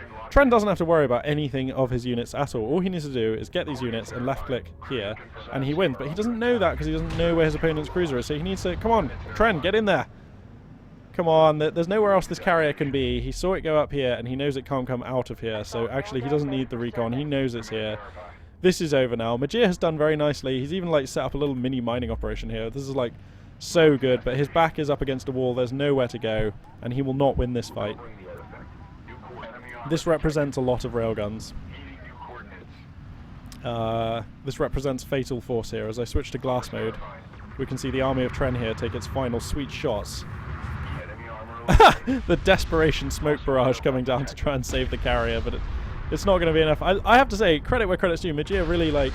doesn't have to worry about anything of his units at all. All he needs to do is get these units and left-click here, and he wins. But he doesn't know that because he doesn't know where his opponent's cruiser is. So he needs to... Come on, Tren, get in there! Come on, there's nowhere else this carrier can be. He saw it go up here, and he knows it can't come out of here. So actually, he doesn't need the recon. He knows it's here. This is over now. Majir has done very nicely. He's even like set up a little mini mining operation here. This is like so good, but his back is up against a wall. There's nowhere to go, and he will not win this fight. This represents a lot of railguns. This represents fatal force here. As I switch to glass mode, we can see the army of Tren here take its final sweet shots. The desperation smoke barrage coming down to try and save the carrier, but it's not going to be enough. I have to say, credit where credit's due. Majir really, like,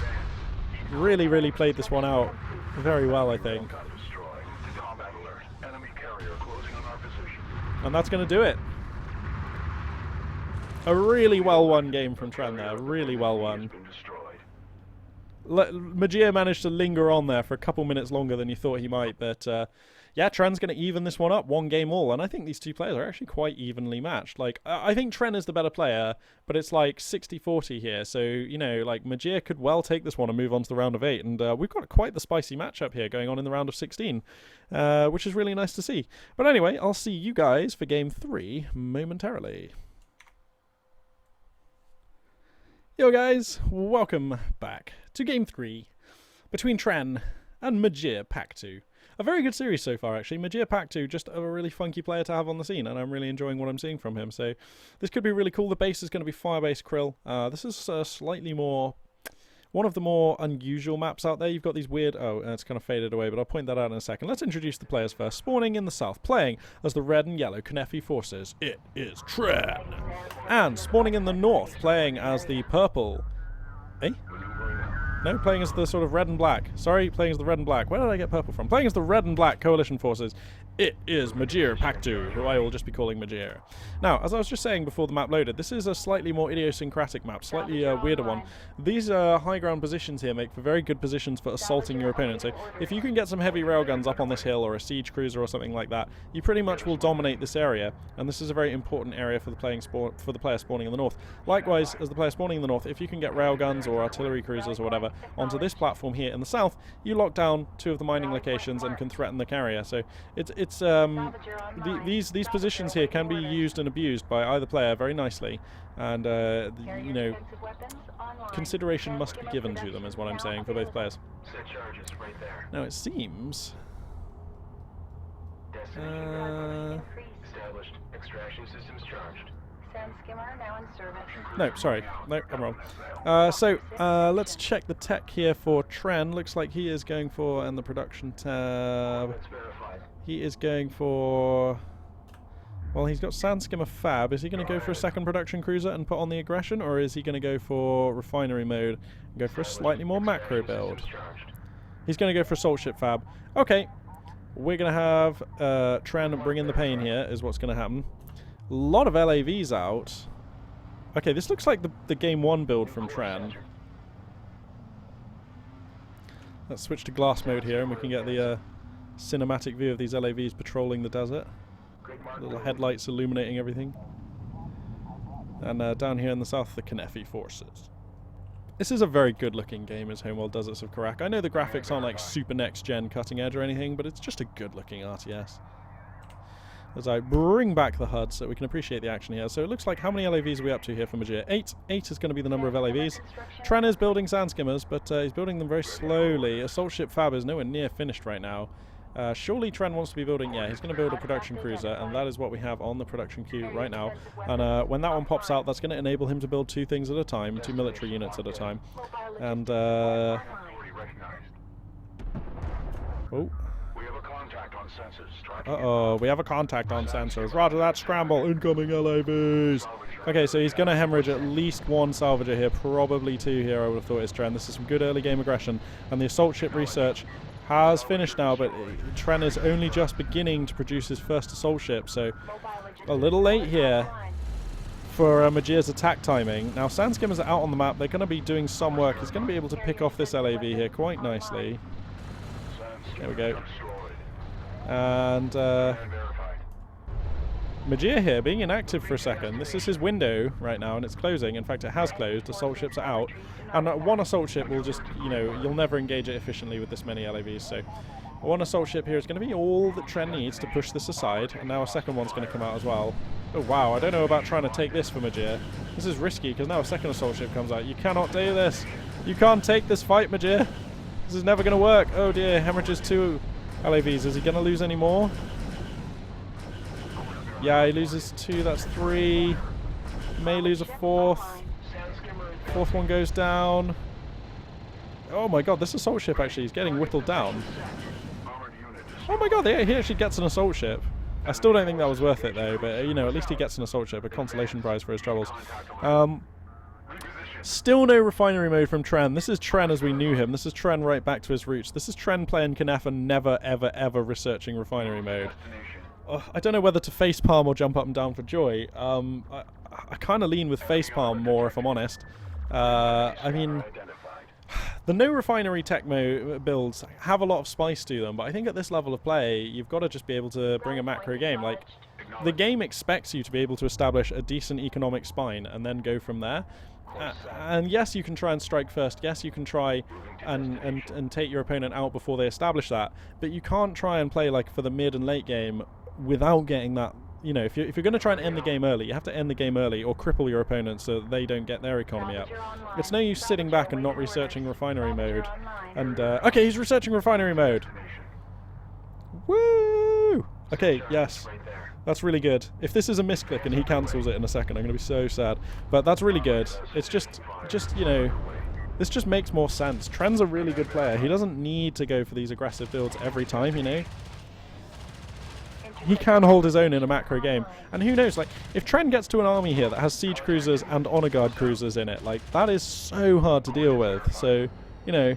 really played this one out very well, I think. And that's going to do it. A really well-won game from Tren there. Really well-won. Majir managed to linger on there for a couple minutes longer than you thought he might, but... yeah, Tren's going to even this one up, one game all, and I think these two players are actually quite evenly matched. Like, I think Tren is the better player, but it's like 60-40 here, so, you know, like, Majir could well take this one and move on to the round of 8, and we've got quite the spicy matchup here going on in the round of 16, which is really nice to see. But anyway, I'll see you guys for Game 3 momentarily. Yo guys, welcome back to Game 3 between Tren and Majir Pack 2. A very good series so far, actually. Majir Pack 2, just a really funky player to have on the scene, and I'm really enjoying what I'm seeing from him. So this could be really cool. The base is going to be Firebase Krill. This is slightly more... one of the more unusual maps out there. You've got these weird... Oh, it's kind of faded away, but I'll point that out in a second. Let's introduce the players first. Spawning in the south, playing as the red and yellow Knefi forces, it is Tren. And spawning in the north, playing as the purple Eh? No, playing as the sort of red and black. Sorry, playing as the red and black. Where did I get purple from? Playing as the red and black coalition forces. It is Majir Paktu, who I will just be calling Majir. Now, as I was just saying before the map loaded, this is a slightly more idiosyncratic map, slightly weirder one. These high ground positions here make for very good positions for assaulting your opponent. So if you can get some heavy railguns up on this hill or a siege cruiser or something like that, you pretty much will dominate this area. And this is a very important area for the player spawning in the north. Likewise, as the player spawning in the north, if you can get railguns or artillery cruisers or whatever onto this platform here in the south, you lock down 2 of the mining locations and can threaten the carrier. So these positions here can be used and abused by either player very nicely, and you know, consideration must be given to them, is what I'm saying, for both players. Now it seems Established. Extraction systems charged. Sand skimmer now in service. no, sorry, no, I'm wrong. So let's check the tech here for Tren. Looks like he is going for, and the production tab. That's verified. He is going for, well, he's got Sand Skimmer Fab. Is he going to go for a second production cruiser and put on the aggression, or is he going to go for refinery mode and go for a slightly more macro build? He's going to go for Assault Ship Fab. Okay, we're going to have Tren bring in the pain here, is what's going to happen. A lot of LAVs out. Okay, this looks like the Game 1 build from Tren. Let's switch to glass mode here, and we can get the cinematic view of these LAVs patrolling the desert. Little headlights illuminating everything. And down here in the south, the Kanefi forces. This is a very good looking game, as Homeworld Deserts of Kharak. I know the graphics aren't like super next gen cutting edge or anything, but it's just a good looking RTS. As I bring back the HUD so we can appreciate the action here. So it looks like, how many LAVs are we up to here for Majir? 8. 8 is going to be the number of LAVs. Tren is building sand skimmers, but he's building them very slowly. Assault Ship Fab is nowhere near finished right now. Surely Tren wants to be building, yeah, he's going to build a production cruiser, and that is what we have on the production queue right now. And when that one pops out, that's going to enable him to build 2 things at a time, 2 military units at a time. And, oh. Uh-oh, we have a contact on sensors. Roger that, scramble, incoming LAVs. Okay, so he's going to hemorrhage at least 1 salvager here, probably 2 here, I would have thought is Tren. This is some good early game aggression. And the assault ship research has finished now, but Tren is only just beginning to produce his first assault ship, so a little late here for Majir's attack timing. Now, sand skimmers are out on the map. They're going to be doing some work. He's going to be able to pick off this LAV here quite nicely. There we go. And Majir here being inactive for a second. This is his window right now, and it's closing. In fact, it has closed. Assault ships are out, and 1 assault ship will just, you know, you'll never engage it efficiently with this many LAVs. So 1 assault ship here is going to be all that Tren needs to push this aside, and now a second one's going to come out as well. Oh wow, I don't know about trying to take this for Majir. This is risky because now a second assault ship comes out. You cannot do this. You can't take this fight, Majir. This is never going to work. Oh dear, hemorrhages 2 LAVs. Is he going to lose any more? Yeah, he loses 2. That's 3. May lose a 4th. 4th one goes down. Oh my god, this assault ship actually is getting whittled down. Oh my god, he actually gets an assault ship. I still don't think that was worth it though, but you know, at least he gets an assault ship, a consolation prize for his troubles. Still no refinery mode from Tren. This is Tren as we knew him. This is Tren right back to his roots. This is Tren playing Knef and never, ever, ever researching refinery mode. I don't know whether to facepalm or jump up and down for joy. I kind of lean with facepalm more, if I'm honest. I mean, the no refinery tech builds have a lot of spice to them, but I think at this level of play, you've got to just be able to bring a macro game. Like, the game expects you to be able to establish a decent economic spine and then go from there. And yes, you can try and strike first. Yes, you can try and take your opponent out before they establish that. But you can't try and play like for the mid and late game without getting that. You know, if you're going to try and end the game early, you have to end the game early or cripple your opponent so that they don't get their economy up. It's no use sitting back and not researching refinery mode. And okay, he's researching refinery mode. Woo! Okay, yes. That's really good. If this is a misclick and he cancels it in a second, I'm going to be so sad. But that's really good. It's just, you know, this just makes more sense. Tren's a really good player. He doesn't need to go for these aggressive builds every time, you know. he can hold his own in a macro game. And who knows, like, if Tren gets to an army here that has siege cruisers and honor guard cruisers in it, like, that is so hard to deal with. So, you know,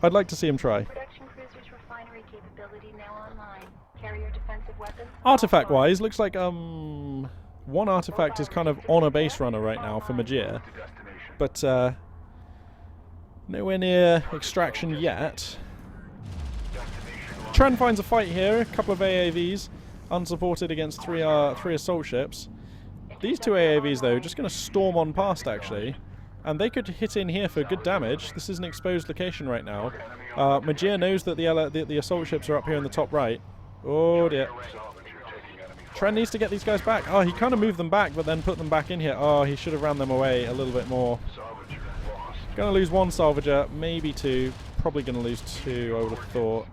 I'd like to see him try. Production cruisers refinery capability now online. Carrier defensive weapons. Artifact-wise, looks like one artifact is kind of on a base runner right now for Majir, but nowhere near extraction yet. Tren finds a fight here, a couple of AAVs, unsupported against three assault ships. These two AAVs, though, just going to storm on past, actually. And they could hit in here for good damage. This is an exposed location right now. Majir knows that the assault ships are up here in the top right. Oh, dear. Tren needs to get these guys back. Oh, he kind of moved them back, but then put them back in here. Oh, he should have ran them away a little bit more. Going to lose one salvager, maybe two. Probably going to lose two, I would have thought.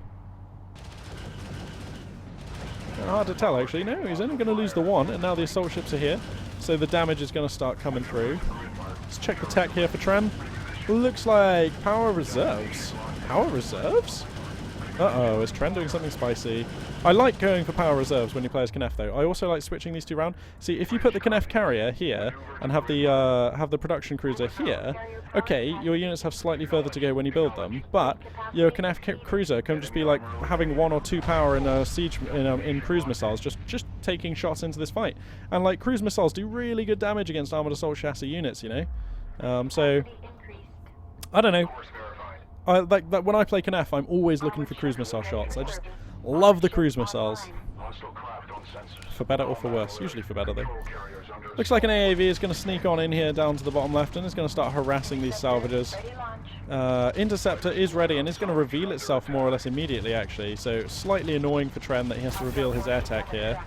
Hard to tell, actually. No, he's only going to lose the one, and now the assault ships are here. So the damage is going to start coming through. Let's check the tech here for Tren. Looks like power reserves. Power reserves? Uh-oh, is Tren doing something spicy? I like going for power reserves when you play as Knef, though. I also like switching these two around. See, if you put the Knef carrier here and have the production cruiser here, okay, your units have slightly further to go when you build them, but your Knef cruiser can just be like having 1 or 2 power in a siege in cruise missiles, just taking shots into this fight. And like cruise missiles do really good damage against armored assault chassis units, you know. So I don't know. Like that when I play Knef, I'm always looking for cruise missile shots. I just love the cruise missiles. For better or for worse. Usually for better, though. Looks like an AAV is going to sneak on in here down to the bottom left and is going to start harassing these salvagers. Interceptor is ready and is going to reveal itself more or less immediately, actually. So slightly annoying for Tren that he has to reveal his air tech here.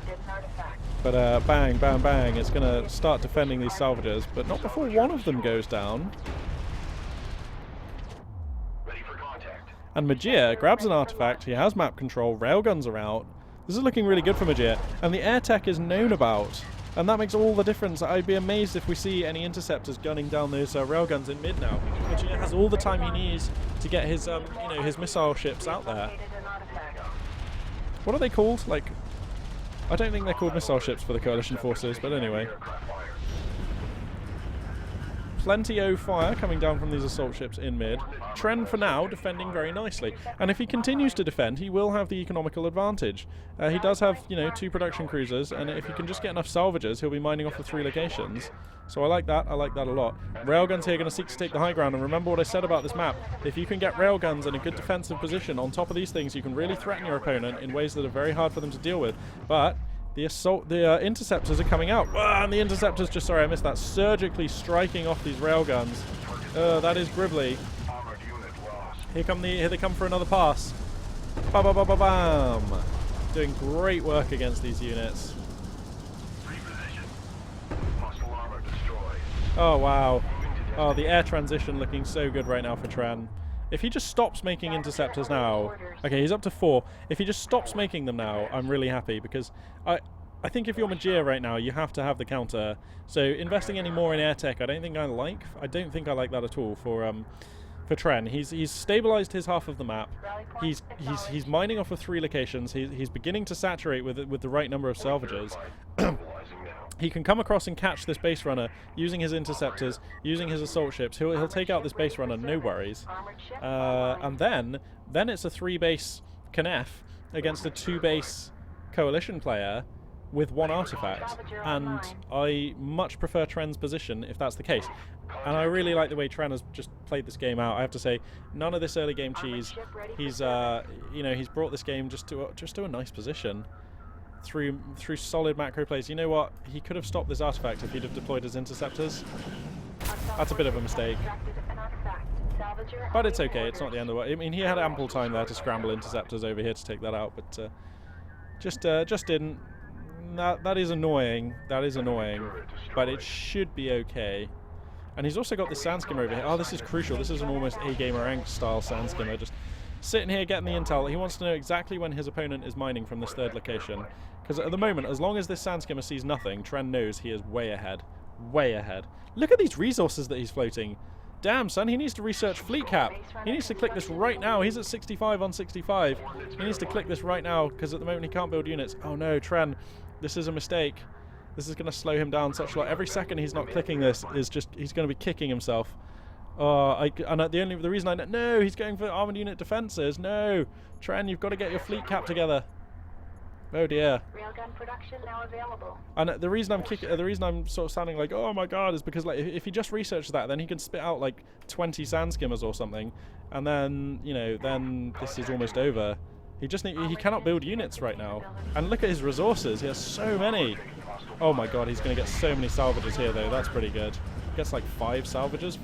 But bang, bang, bang. It's going to start defending these salvagers, but not before one of them goes down. And Majir grabs an artifact, he has map control, railguns are out. This is looking really good for Majir, and the air tech is known about, and that makes all the difference. I'd be amazed if we see any interceptors gunning down those railguns in mid now. Majir has all the time he needs to get his, you know, his missile ships out there. What are they called? Like, I don't think they're called missile ships for the coalition forces, but anyway. Plenty of fire coming down from these assault ships in mid. Tren, for now, defending very nicely. And if he continues to defend, he will have the economical advantage. He does have, you know, 2 production cruisers, and if he can just get enough salvagers, he'll be mining off of 3 locations. So I like that a lot. Railguns here are going to seek to take the high ground, and remember what I said about this map. If you can get railguns in a good defensive position on top of these things, you can really threaten your opponent in ways that are very hard for them to deal with. But the interceptors are coming out. And the interceptors just, sorry I missed that, surgically striking off these railguns. That is Gribbly. Here they come for another pass. Ba ba ba ba bam. Doing great work against these units. Oh wow. Oh, the air transition looking so good right now for Tren. If he just stops making interceptors now... Okay, he's up to 4. If he just stops making them now, I'm really happy, because I think if you're Majir right now, you have to have the counter. So investing any more in air tech, I don't think I like that at all for Tren. He's stabilized his half of the map. He's mining off of 3 locations. He's beginning to saturate with the right number of salvagers. He can come across and catch this base runner using his interceptors, using his assault ships. He'll take out this base runner, no worries. And then it's a 3-base Knef against a 2-base coalition player with 1 artifact. And I much prefer Tren's position if that's the case. And I really like the way Tren has just played this game out. I have to say, none of this early game cheese. He's you know, he's brought this game just to a nice position. Through solid macro plays. You know what? He could have stopped this artifact if he'd have deployed his interceptors. That's a bit of a mistake. But it's okay, it's not the end of the world. I mean, he had ample time there to scramble interceptors over here to take that out, but just didn't. That is annoying. That is annoying. But it should be okay. And he's also got this sand skimmer over here. Oh, this is crucial. This is an almost A-Gamer rank style sand skimmer. Just sitting here getting the intel. He wants to know exactly when his opponent is mining from this 3rd location. Because at the moment, as long as this sand skimmer sees nothing, Tren knows he is way ahead. Way ahead. Look at these resources that he's floating. Damn, son, he needs to research fleet cap. He needs to click this right now. He's at 65 on 65. He needs to click this right now because at the moment he can't build units. Oh no, Tren, this is a mistake. This is going to slow him down such a lot. Every second he's not clicking this is just, he's going to be kicking himself. The reason I know, no, he's going for armored unit defenses. No, Tren, you've got to get your fleet cap together. Oh dear. Railgun production now available. And the reason I'm sort of sounding like, oh my god, is because like if he just researches that, then he can spit out like 20 sand skimmers or something, and then then this is almost over. He cannot build units right now. And look at his resources. He has so many. Oh my god, he's going to get so many salvages here though. That's pretty good. Gets like 4 salvages.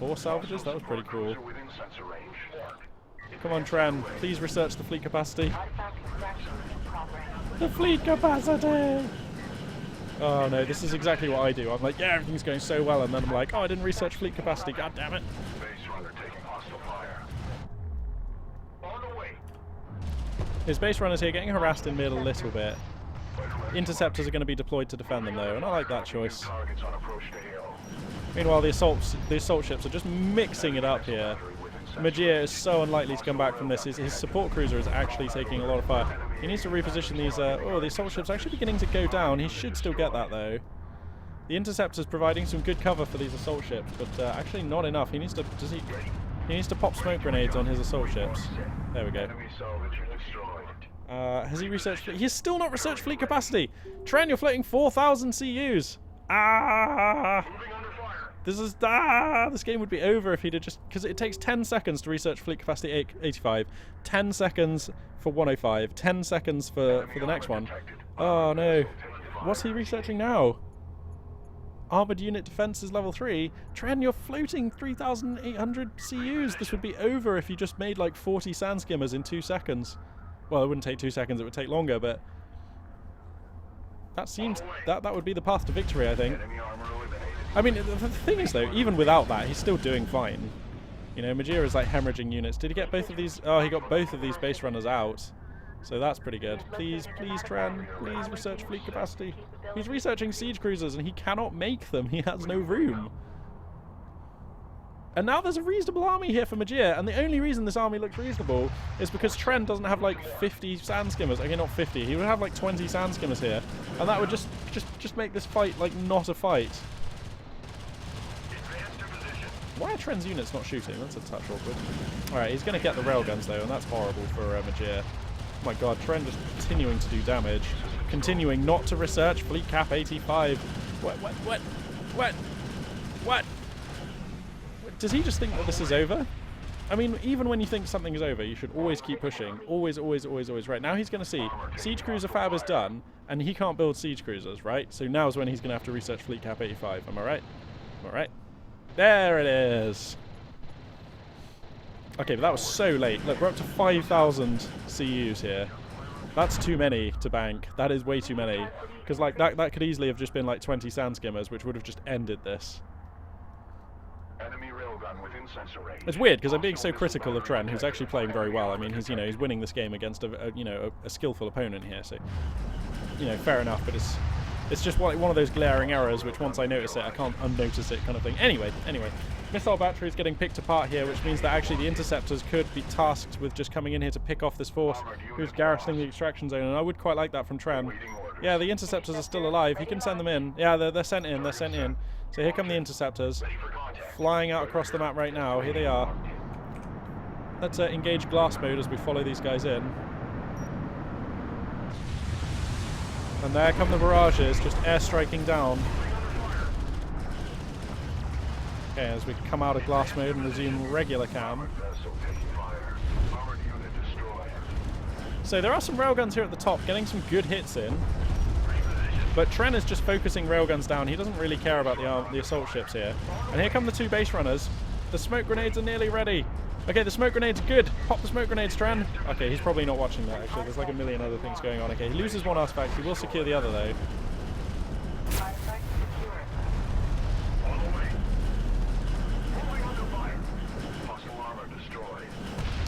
That was pretty cool. Come on, Tren. Please research the fleet capacity. The fleet capacity! Oh no, this is exactly what I do. I'm like, yeah, everything's going so well, and then I'm like, oh, I didn't research fleet capacity, god damn it. His base runners here getting harassed in mid a little bit. Interceptors are going to be deployed to defend them though, and I like that choice. Meanwhile, the assault ships are just mixing it up here. Majir is so unlikely to come back from this. His support cruiser is actually taking a lot of fire. He needs to reposition these. The assault ship's actually beginning to go down. He should still get that though. The interceptor's providing some good cover for these assault ships, but actually not enough. He needs to. He needs to pop smoke grenades on his assault ships. There we go. Has he researched? He's still not researched fleet capacity. Tren, you're floating 4,000 CUs. This game would be over if he'd have just, because it takes 10 seconds to research fleet capacity 85, 10 seconds for 105, 10 seconds for the next one. Oh no. What's he researching now? Armored unit defense is level 3. Tren, you're floating 3,800 CUs. This would be over if you just made like 40 sand skimmers in 2 seconds. Well, it wouldn't take 2 seconds, it would take longer, but that seems, that would be the path to victory, I think. I mean, the thing is though, even without that, he's still doing fine. You know, Majir is like hemorrhaging units. Did he get both of these? Oh, he got both of these base runners out. So that's pretty good. Please, Tren, please research fleet capacity. He's researching siege cruisers and he cannot make them. He has no room. And now there's a reasonable army here for Majir, and the only reason this army looks reasonable is because Tren doesn't have like 50 sand skimmers. Okay, not 50. He would have like 20 sand skimmers here, and that would just make this fight like not a fight. Why are Tren's units not shooting? That's a touch awkward. Alright, he's going to get the railguns though, and that's horrible for Majir. Oh my god, Tren just continuing to do damage. Continuing not to research fleet cap 85. What? Does he just think that this is over? I mean, even when you think something is over, you should always keep pushing. Always. Right, now he's going to see Siege Cruiser Fab is done, and he can't build Siege Cruisers, right? So now's when he's going to have to research fleet cap 85. Am I right? Am I right? There it is. Okay, but that was so late. Look, we're up to 5,000 CUs here. That's too many to bank. That is way too many. Because like that could easily have just been like 20 sand skimmers, which would have just ended this. It's weird because I'm being so critical of Tren, who's actually playing very well. I mean, he's winning this game against a skillful opponent here. So, fair enough. But it's just one of those glaring errors, which once I notice it, I can't unnotice it, kind of thing. Anyway, missile batteries getting picked apart here, which means that actually the interceptors could be tasked with just coming in here to pick off this force who's garrisoning the extraction zone, and I would quite like that from Tren. Yeah, the interceptors are still alive. He can send them in. Yeah, they're sent in. They're sent in. So here come the interceptors, flying out across the map right now. Here they are. Let's engage glass mode as we follow these guys in. And there come the barrages, just airstriking down. Okay, as we come out of glass mode and resume regular cam. So there are some railguns here at the top, getting some good hits in. But Tren is just focusing railguns down. He doesn't really care about the assault ships here. And here come the 2 base runners. The smoke grenades are nearly ready. Okay, the smoke grenades are good. Pop the smoke grenades, Tren. Okay, he's probably not watching that, actually. There's like a million other things going on. Okay, he loses one artifact. He will secure the other, though.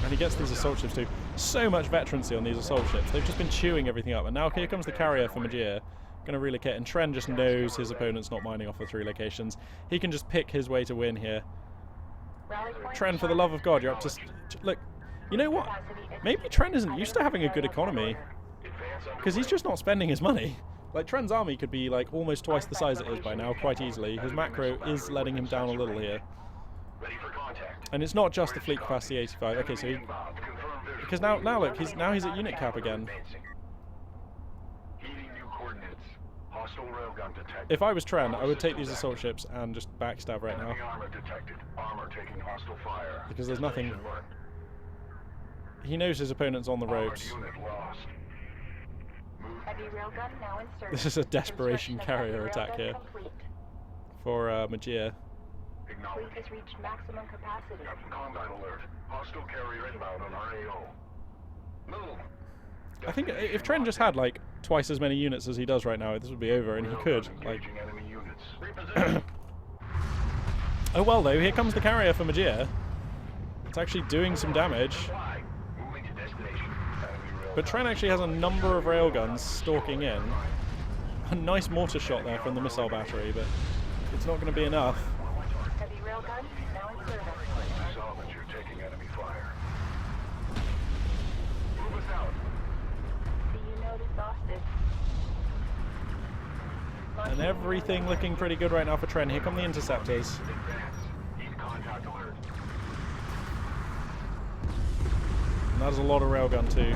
And he gets these assault ships, too. So much veterancy on these assault ships. They've just been chewing everything up. And now here comes the carrier for Majir. Going to relocate. And Tren just knows his opponent's not mining off the 3 locations. He can just pick his way to win here. Tren, for the love of God, you're up to... Look, you know what? Maybe Tren isn't used to having a good economy. Because he's just not spending his money. Like, Tren's army could be, like, almost twice the size it is by now, quite easily. His macro is letting him down a little here. And it's not just the fleet capacity 85. Okay, so he... Because now look, he's at unit cap again. If I was Tren, I would take these assault ships and just backstab right now. Because there's nothing... He knows his opponent's on the ropes. This is a desperation carrier attack here for Majir. Fleet has reached maximum capacity. Combat alert. Hostile carrier inbound on RAO. Move. I think if Tren just had like twice as many units as he does right now, this would be over, and he could. Like. Oh well, though. Here comes the carrier for Majir. It's actually doing some damage. But Tren actually has a number of railguns stalking in. A nice mortar shot there from the missile battery, but it's not going to be enough. Heavy railgun now in service. Salvage, you're taking enemy fire. Move us out. The unit exhausted. And everything looking pretty good right now for Tren. Here come the interceptors. Need contact alert. And that is a lot of railgun too.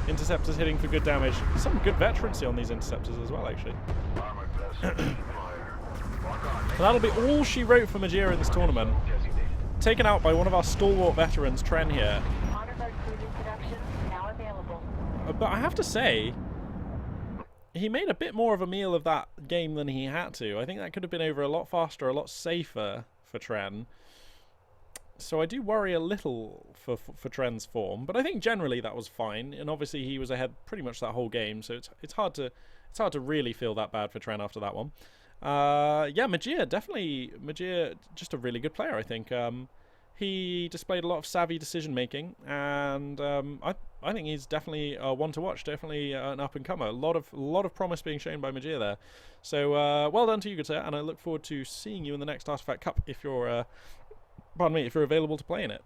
Interceptors hitting for good damage. Some good veterancy on these interceptors as well, actually. Armored vessel. Fire. So that'll be all she wrote for Majir in this tournament. Taken out by one of our stalwart veterans, Tren here. Honor guard cruising production now available. But I have to say, he made a bit more of a meal of that game than he had to. I think that could have been over a lot faster, a lot safer for Tren. So I do worry a little for Tren's form, but I think generally that was fine. And obviously he was ahead pretty much that whole game, so it's hard to really feel that bad for Tren after that one. Yeah, Majir, just a really good player, I think. He displayed a lot of savvy decision making, and I think he's definitely one to watch. Definitely an up and comer. A lot of promise being shown by Majir there. So well done to you, good sir, and I look forward to seeing you in the next Artifact Cup if you're. Pardon me, if you're available to play in it.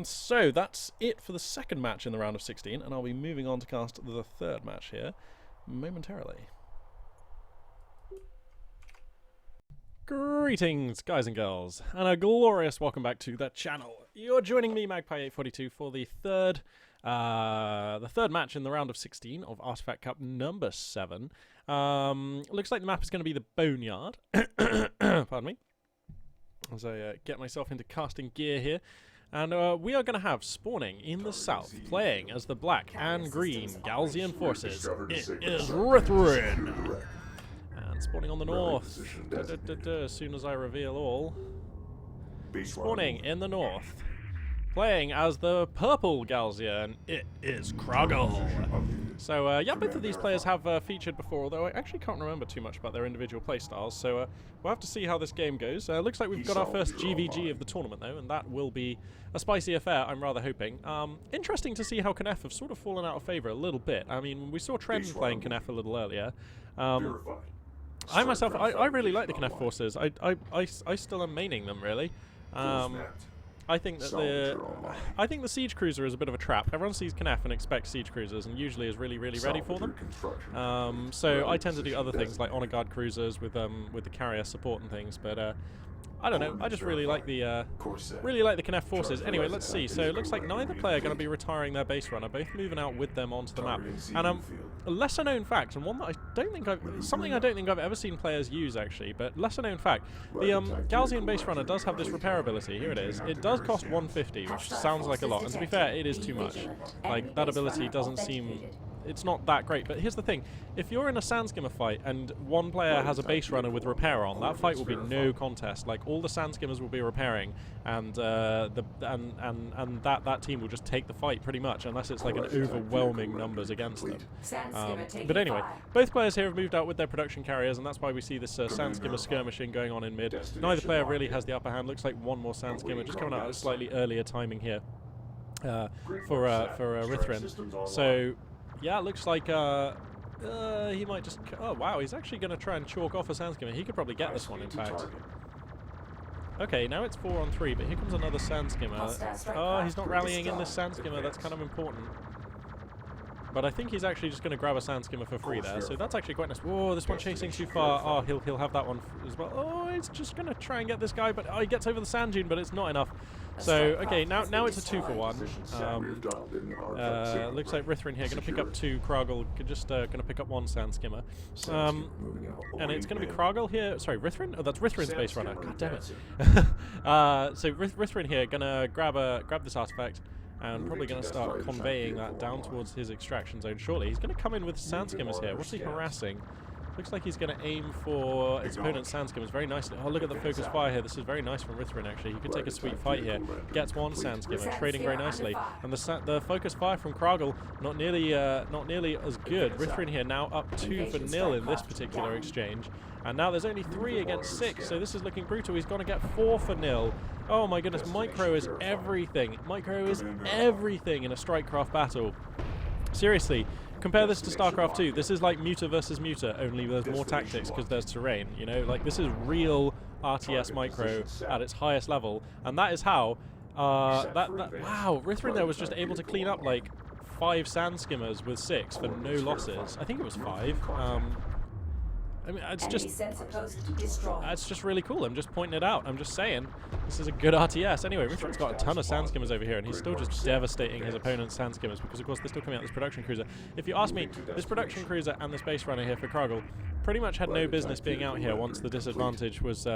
So that's it for the second match in the round of 16, and I'll be moving on to cast the third match here momentarily. Greetings, guys and girls, and a glorious welcome back to the channel. You're joining me, Magpie842, for the third match in the round of 16 of Artifact Cup number 7. Looks like the map is going to be the Boneyard. Pardon me. As I get myself into casting gear here. And we are going to have spawning in the south, playing as the black and green Galzian forces. It is Rithrin! And spawning on the north. As soon as I reveal all. Spawning in the north, playing as the purple Galzian. It is Kroggle. So yeah, both of these players have featured before, although I actually can't remember too much about their individual playstyles, so we'll have to see how this game goes. Looks like we've got our first GVG of the tournament, though, and that will be a spicy affair, I'm rather hoping. Interesting to see how Knef have sort of fallen out of favour a little bit. I mean, we saw Tren playing Knef a little earlier. I myself, I really like the Knef forces. I still am maining them, really. I think that the siege cruiser is a bit of a trap. Everyone sees Knef and expects siege cruisers, and usually is really ready for them. So I tend to do other things like honor guard cruisers with the carrier support and things. But I don't know. I just really like the Knef forces. Anyway, let's see. So it looks like neither player are going to be retiring their base runner. Both moving out with them onto the map. And a lesser known fact, and one that I don't think I've ever seen players use actually, but lesser known fact, the Galzian base runner does have this repair ability. Here it is. It does cost 150, which sounds like a lot, and to be fair, it is too much. Like, that ability doesn't seem... It's not that great, but here's the thing. If you're in a Sandskimmer fight and one player has a base runner with repair on, that fight will be no contest. Like, all the Sandskimmers will be repairing, and that team will just take the fight pretty much, unless it's like an overwhelming numbers against them. But anyway, both players here have moved out with their production carriers, and that's why we see this Sandskimmer skirmishing going on in mid. Neither player really has the upper hand. Looks like one more Sandskimmer just coming out at a slightly earlier timing here for Rithrin. So. Yeah, it looks like he might just... Oh, wow, he's actually going to try and chalk off a Sandskimmer. He could probably get this one, in fact. Okay, now it's 4 on 3, but here comes another sand skimmer. Oh, he's not rallying in this sand skimmer. That's kind of important. But I think he's actually just going to grab a sand skimmer for free there, so that's actually quite nice. Whoa, this one chasing too far. Oh, he'll have that one as well. Oh, it's just going to try and get this guy, but he gets over the sand dune, but it's not enough. So, okay, now it's a 2 for 1. Looks like Rithrin here going to pick up 2. Krogel just going to pick up 1 sand skimmer. And it's going to be Krogel here. Sorry, Rithrin? Oh, that's Rithrin's base runner. God damn it. So Rithrin here going to grab this artifact. And probably going to start conveying that down towards his extraction zone shortly. He's going to come in with sand skimmers here. What's he harassing? Looks like he's going to aim for his opponent's sand skimmers very nicely. Oh, look at the focus fire here. This is very nice from Rithrin, actually. He could take a sweet fight here. Gets 1 sand skimmer, trading very nicely. And the focus fire from Krogel, not nearly as good. Rithrin here now up 2-0 in this particular exchange. And now there's only 3 against 6, so this is looking brutal. He's going to get 4-0. Oh my goodness, Micro is everything. Micro is everything in a Strikecraft battle. Seriously, compare this to StarCraft 2. This is like Muta versus Muta, only there's more tactics because there's terrain. You know, like this is real RTS Micro at its highest level, and that is how. Wow, Rithrin there was just able to clean up like 5 sand skimmers with 6 for no losses. I think it was 5. I mean, it's just really cool. I'm just pointing it out. I'm just saying this is a good RTS. Anyway, Rithrin's got a ton of sand skimmers over here, and he's still just devastating his opponent's sand skimmers because, of course, they're still coming out this production cruiser. If you ask me, this production cruiser and this base runner here for Krogel pretty much had no business being out here once the disadvantage was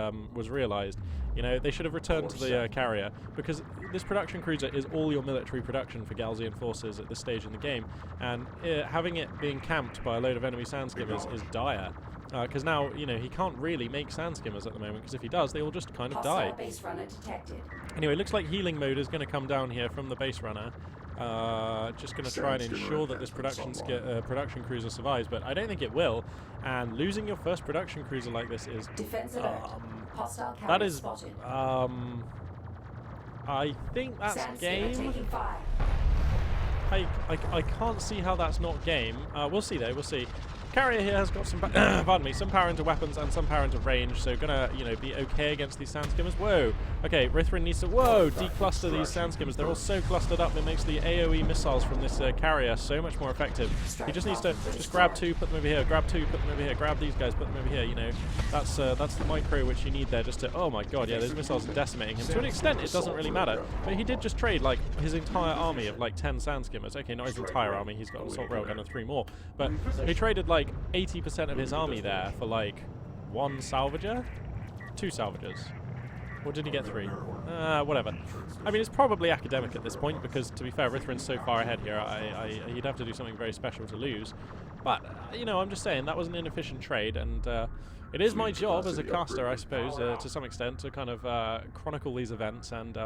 realized. You know, they should have returned to the carrier because this production cruiser is all your military production for Galzian forces at this stage in the game, and having it being camped by a load of enemy sand skimmers is dire. Because now, you know, he can't really make sand skimmers at the moment, because if he does, they will just kind of die. Base runner detected. Anyway, looks like healing mode is going to come down here from the base runner. Just going to try and ensure that this production cruiser survives, but I don't think it will. And losing your first production cruiser like this is... Defense alert. Hostile carrier that is... spotted. I think that's Sand game. taking fire. I can't see how that's not game. We'll see though, we'll see. Carrier here has got some, pardon me, some power into weapons and some power into range, so gonna, you know, be okay against these sand skimmers. Whoa, okay, Rithrin needs to, decluster these sand skimmers. They're all so clustered up, it makes the AoE missiles from this carrier so much more effective. He just needs to just grab 2, put them over here, grab 2, put them over here, grab these guys, put them over here, you know. That's the micro which you need there just to, oh my god, yeah, those missiles are decimating him. To an extent, it doesn't really matter, but he did just trade, like, his entire army of, like, 10 sand skimmers. Okay, not his entire army, he's got an assault railgun and 3 more, but he traded, like, 80% of his army there for like 1 salvager? 2 salvagers. Or did he get 3? Whatever. I mean, it's probably academic at this point because, to be fair, Rithrin's so far ahead here, he'd have to do something very special to lose. But, you know, I'm just saying, that was an inefficient trade, and it is my job as a caster, I suppose, to some extent, to kind of chronicle these events and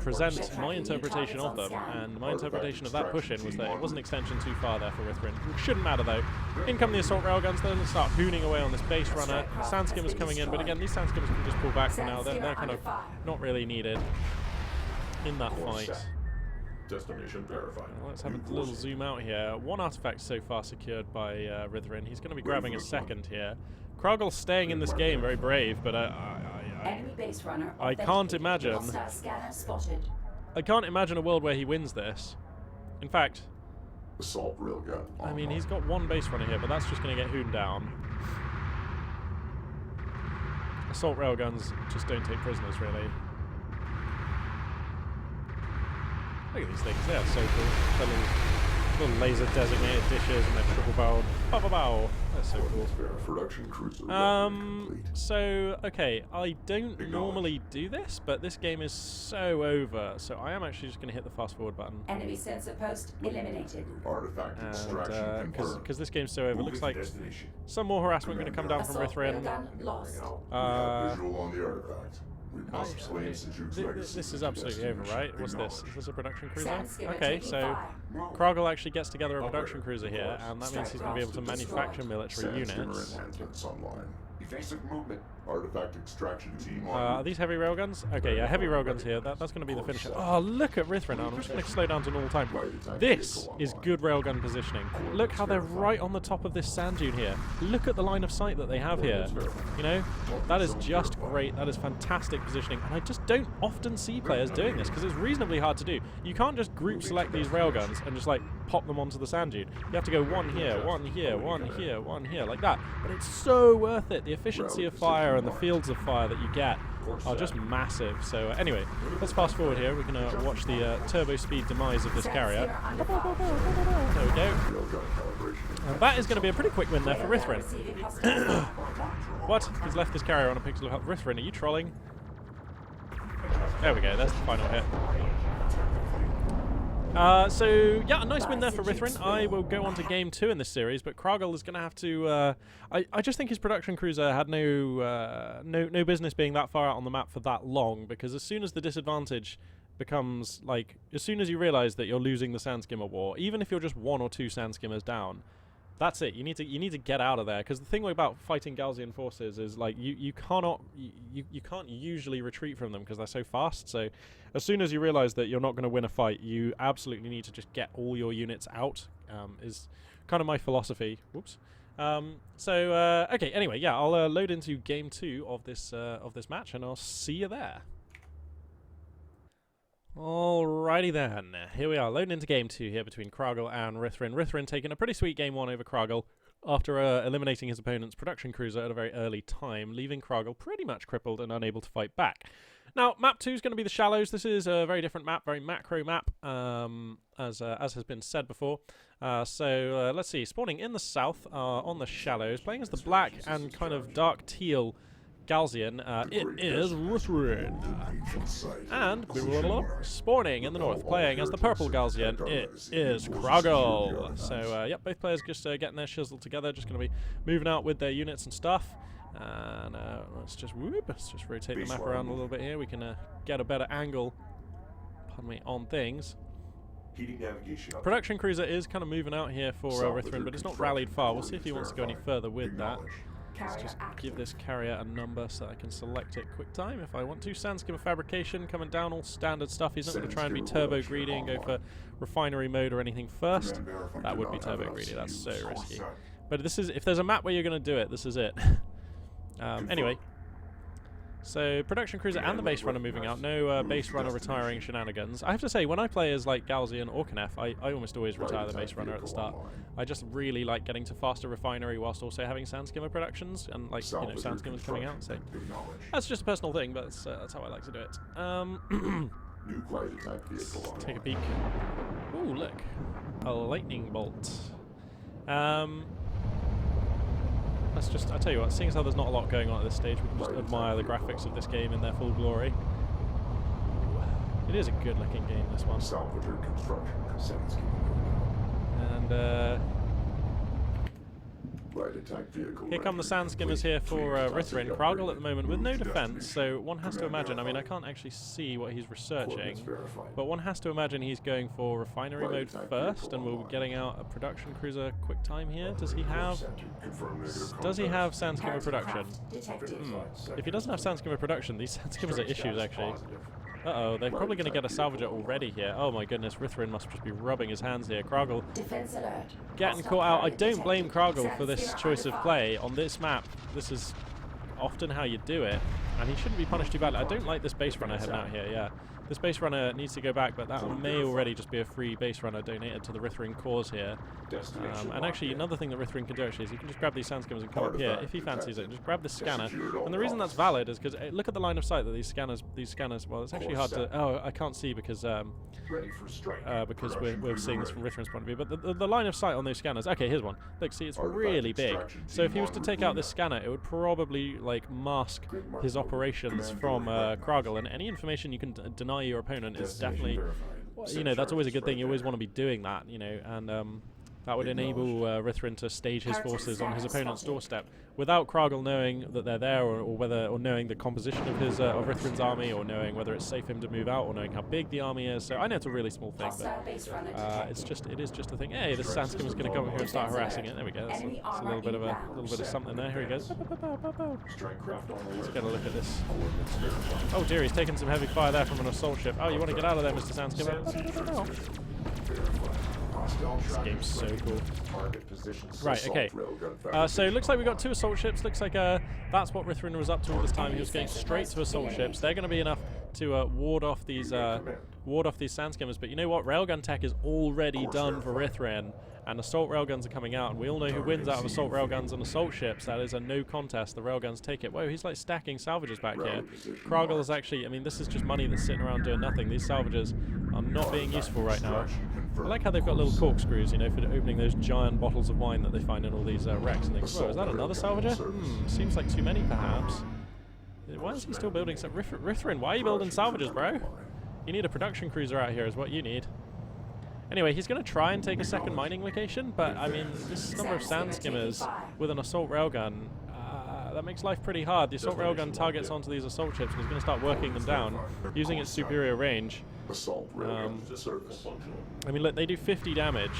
present my interpretation of them, and my interpretation of that push-in was that it was an extension too far there for Rithrin. Shouldn't matter though. In come the assault railguns, they're going to start hooning away on this base runner. Sand skimmers coming in, but again, these sand skimmers can just pull back for now. They're kind of not really needed in that fight. Destination verified. Let's have a little zoom out here. 1 artifact so far secured by Rithrin. He's going to be grabbing a 2nd here. Krogel's staying in this game, very brave, but Enemy base runner I can't imagine. Hostile scanner spotted. I can't imagine a world where he wins this. In fact, Assault railgun. I mean, he's got 1 base runner here, but that's just going to get hooned down. Assault railguns just don't take prisoners, really. Look at these things, they are so cool. They're little laser designated dishes and they're triple barreled. Bow bow bow. That's so cool. Production cruiser So, okay, I don't normally do this, but this game is so over, so I am actually just going to hit the fast forward button. Enemy sensor post eliminated. Artifact extraction And, confirmed. because this game's so over, looks like some more harassment going to come down from Assault Rithrin. railgun lost. We have visual on the artifact. We must claim Sejuk's legacy. This is absolutely over, right? What's this? Is this a production cruiser? Sand skimmer Okay, taking so fire. Krogel actually gets together a production cruiser here, and that means he's going to be able to manufacture military Sand skimmer units. enhancements online. Evasive movement. Artifact extraction team Are on these heavy railguns? Okay, yeah, heavy railguns here. That's going to be the finisher. Oh, look at Rithrin. I'm just going to slow down to normal time. This is good railgun positioning. Look how they're right on the top of this sand dune here. Look at the line of sight that they have here. You know, that is just great. That is fantastic positioning. And I just don't often see players doing this because it's reasonably hard to do. You can't just group select these railguns and just like pop them onto the sand dune. You have to go one here, one here, one here, one here, like that. But it's so worth it. The efficiency of fire and the fields of fire that you get are just massive. So anyway, let's fast forward here. We're going to watch the turbo speed demise of this carrier. There we go. And that is going to be a pretty quick win there for Rithrin. What? He's left this carrier on a pixel of health. Rithrin, are you trolling? There we go. That's the final hit. So, yeah, a nice win there for Rithrin. I will go on to game 2 in this series, but Kragel is going to have to... I just think his production cruiser had no business being that far out on the map for that long, because as soon as the disadvantage becomes, like, as soon as you realise that you're losing the Sandskimmer war, even if you're just 1 or 2 Sandskimmers down, that's it. You need to get out of there, because the thing about fighting Galzian forces is like you can't usually retreat from them because they're so fast. So as soon as you realise that you're not going to win a fight, you absolutely need to just get all your units out. Is kind of my philosophy. Whoops. Okay. Anyway, yeah, I'll load into game 2 of this match, and I'll see you there. Alrighty then, here we are, loading into game 2 here between Kragel and Rithrin. Rithrin taking a pretty sweet game 1 over Kragel after eliminating his opponent's production cruiser at a very early time, leaving Kragel pretty much crippled and unable to fight back. Now, map 2 is going to be the Shallows. This is a very different map, very macro map, as has been said before. So let's see, spawning in the south on the Shallows, playing as the black and kind of dark teal Galzian, it is Rithrin. And spawning in the north, playing as the purple Galzian, it is Kragel. So, yep, both players just getting their shizzle together, just going to be moving out with their units and stuff. And let's just rotate the map around a little bit here. We can get a better angle, pardon me, on things. Production cruiser is kind of moving out here for Rithrin, but it's not rallied far. We'll see if he wants to go any further with that. Let's just give this carrier a number so I can select it quick time if I want to. Sandskimmer fabrication coming down, all standard stuff. He's not going to try and be turbo greedy and go for refinery mode or anything first. That would be turbo greedy. That's so risky. But this is, if there's a map where you're going to do it, this is it. Anyway. So, production cruiser and the base runner moving out. No base runner retiring shenanigans. I have to say, when I play as like Galzian or Knef, I almost always retire the base runner at the start. I just really like getting to faster refinery whilst also having Sandskimmer productions and like, you know, Sandskimmers coming out. So that's just a personal thing, but that's how I like to do it. Let's take a peek. Ooh, look, a lightning bolt. Let's just, I tell you what, seeing as how there's not a lot going on at this stage, we can just admire the graphics of this game in their full glory. It is a good looking game, this one. And here come the Sandskimmers here for Rithrin. Kragel at the moment with no defense, so one has to imagine, I mean, I can't actually see what he's researching, but one has to imagine he's going for refinery mode first, and we'll be getting out a production cruiser quick time here. Does he have Sandskimmer production? If he doesn't have Sandskimmer production, these Sandskimmers are issues, actually. Uh-oh, they're probably going to get a salvager already here. Oh my goodness, Rithrin must just be rubbing his hands here. Kragel getting caught out. I don't blame Kragel for this choice of play on this map. This is often how you do it, and he shouldn't be punished too badly. I don't like this base runner heading out here, yeah. This base runner needs to go back, but that may already just be a free base runner donated to the Rithrin cause here. And actually, another thing that Rithrin can do actually is he can just grab these Sandskimmers and come up here if he fancies it, and just grab this scanner. And the reason that's valid is because look at the line of sight that these scanners. Well, it's actually hard to. Oh, I can't see because we're seeing this from Rithrin's point of view. But the line of sight on those scanners. Okay, here's one. Look, see, it's really big. So if he was to take out this scanner, it would probably like mask his operations from Kragel, and any information you can deny your opponent is definitely, you know, that's always a good thing. You always want to be doing that, you know, and That would enable Rithrin to stage his forces on his opponent's doorstep without Kragl knowing that they're there, or knowing the composition of his of Rithrin's army, or knowing whether it's safe for him to move out, or knowing how big the army is. So I know it's a really small thing, but it is just a thing. Hey, this Sandskimmer's going to come up here and start harassing it. There we go. That's a little bit of something there. Here he goes. Let's get a look at this. Oh dear, he's taking some heavy fire there from an assault ship. Oh, you want to get out of there, Mr. Sandskimmer? This game's so cool. Right, okay. So it looks like we've got 2 assault ships. Looks like that's what Rithrin was up to all this time. He was going straight to assault ships. They're going to be enough to ward off these Sandskimmers. But you know what? Railgun tech is already done for Rithrin, and assault railguns are coming out. And we all know who wins out of assault railguns and assault ships. That is a no contest. The railguns take it. Whoa, he's like stacking salvages back here. Kragl is actually, I mean, this is just money that's sitting around doing nothing. These salvages are not being useful right now. I like how they've got little corkscrews, you know, for opening those giant bottles of wine that they find in all these wrecks and things. Whoa, is that another salvager? Seems like too many, perhaps. Why is he still building some... Rithrin, why are you building salvages, bro? You need a production cruiser out here is what you need. Anyway, he's going to try and take a second mining location, but, I mean, this number of Sandskimmers with an assault railgun, that makes life pretty hard. The assault railgun targets onto these assault ships and he's going to start working them down using its superior range. I mean, look, they do 50 damage.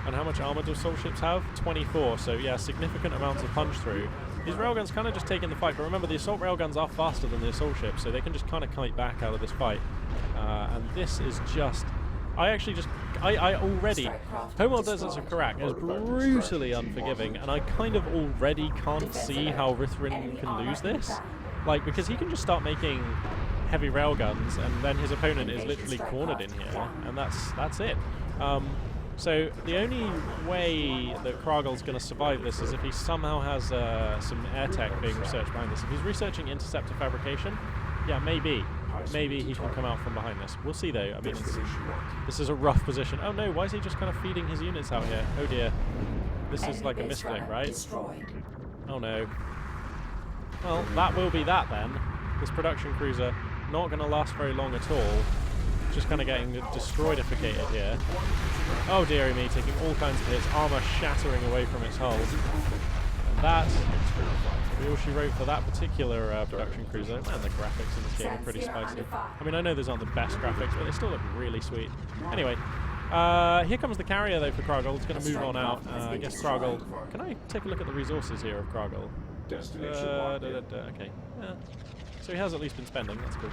And how much armor do assault ships have? 24. So, yeah, significant amounts of punch through. These railguns kind of just taking the fight. But remember, the assault railguns are faster than the assault ships, so they can just kind of kite back out of this fight. And this is just... I already... Homeworld Deserts of Kharak is brutally unforgiving, and I kind of already can't see how Rithrin can lose this. Like, because he can just start making heavy railguns, and then his opponent is literally cornered in here, and that's it. So the only way that Kragl's going to survive this is if he somehow has some air tech being researched behind this. If he's researching interceptor fabrication, yeah, maybe he can come out from behind this. We'll see, though. I mean, this is a rough position. Oh no, why is he just kind of feeding his units out here? Oh dear. This is like a misclick, right? Oh no. Well, that will be that then. This production cruiser not going to last very long at all. Just kind of getting destroyedificated here. Oh dearie me, taking all kinds of hits, armor shattering away from its hull. And that, we all she wrote for that particular production cruiser. Man, the graphics in this game are pretty spicy. I mean, I know those aren't the best graphics, but they still look really sweet. Anyway, here comes the carrier though for Kragl. It's going to move on out. I guess Kragl... Can I take a look at the resources here of Kragl? Okay. Yeah. So he has at least been spending, that's cool.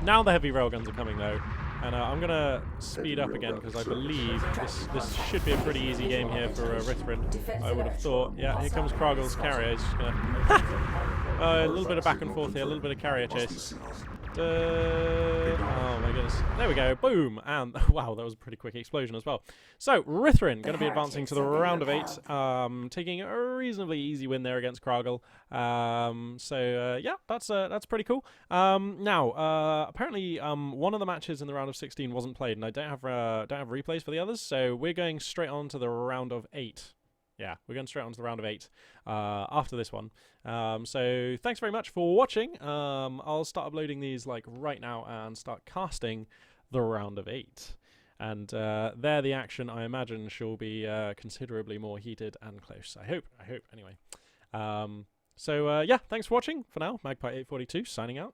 Now the heavy railguns are coming though, and I'm going to speed up again because I believe this should be a pretty easy game here for Rithrin, I would have thought. Yeah, here comes Kragl's carrier. He's just going to... a little bit of back and forth here, a little bit of carrier chase. Oh my goodness. There we go. Boom. And wow, that was a pretty quick explosion as well. So, Rithrin going to be advancing to the round of 8, taking a reasonably easy win there against Kragl. Yeah, that's pretty cool. Now, apparently, one of the matches in the round of 16 wasn't played, and I don't have replays for the others, so we're going straight on to the round of 8. Yeah, we're going straight on to the round of 8 after this one. So thanks very much for watching. I'll start uploading these like right now and start casting the round of 8. And there the action, I imagine, shall be considerably more heated and close. I hope, anyway. Yeah, thanks for watching. For now, Magpie842 signing out.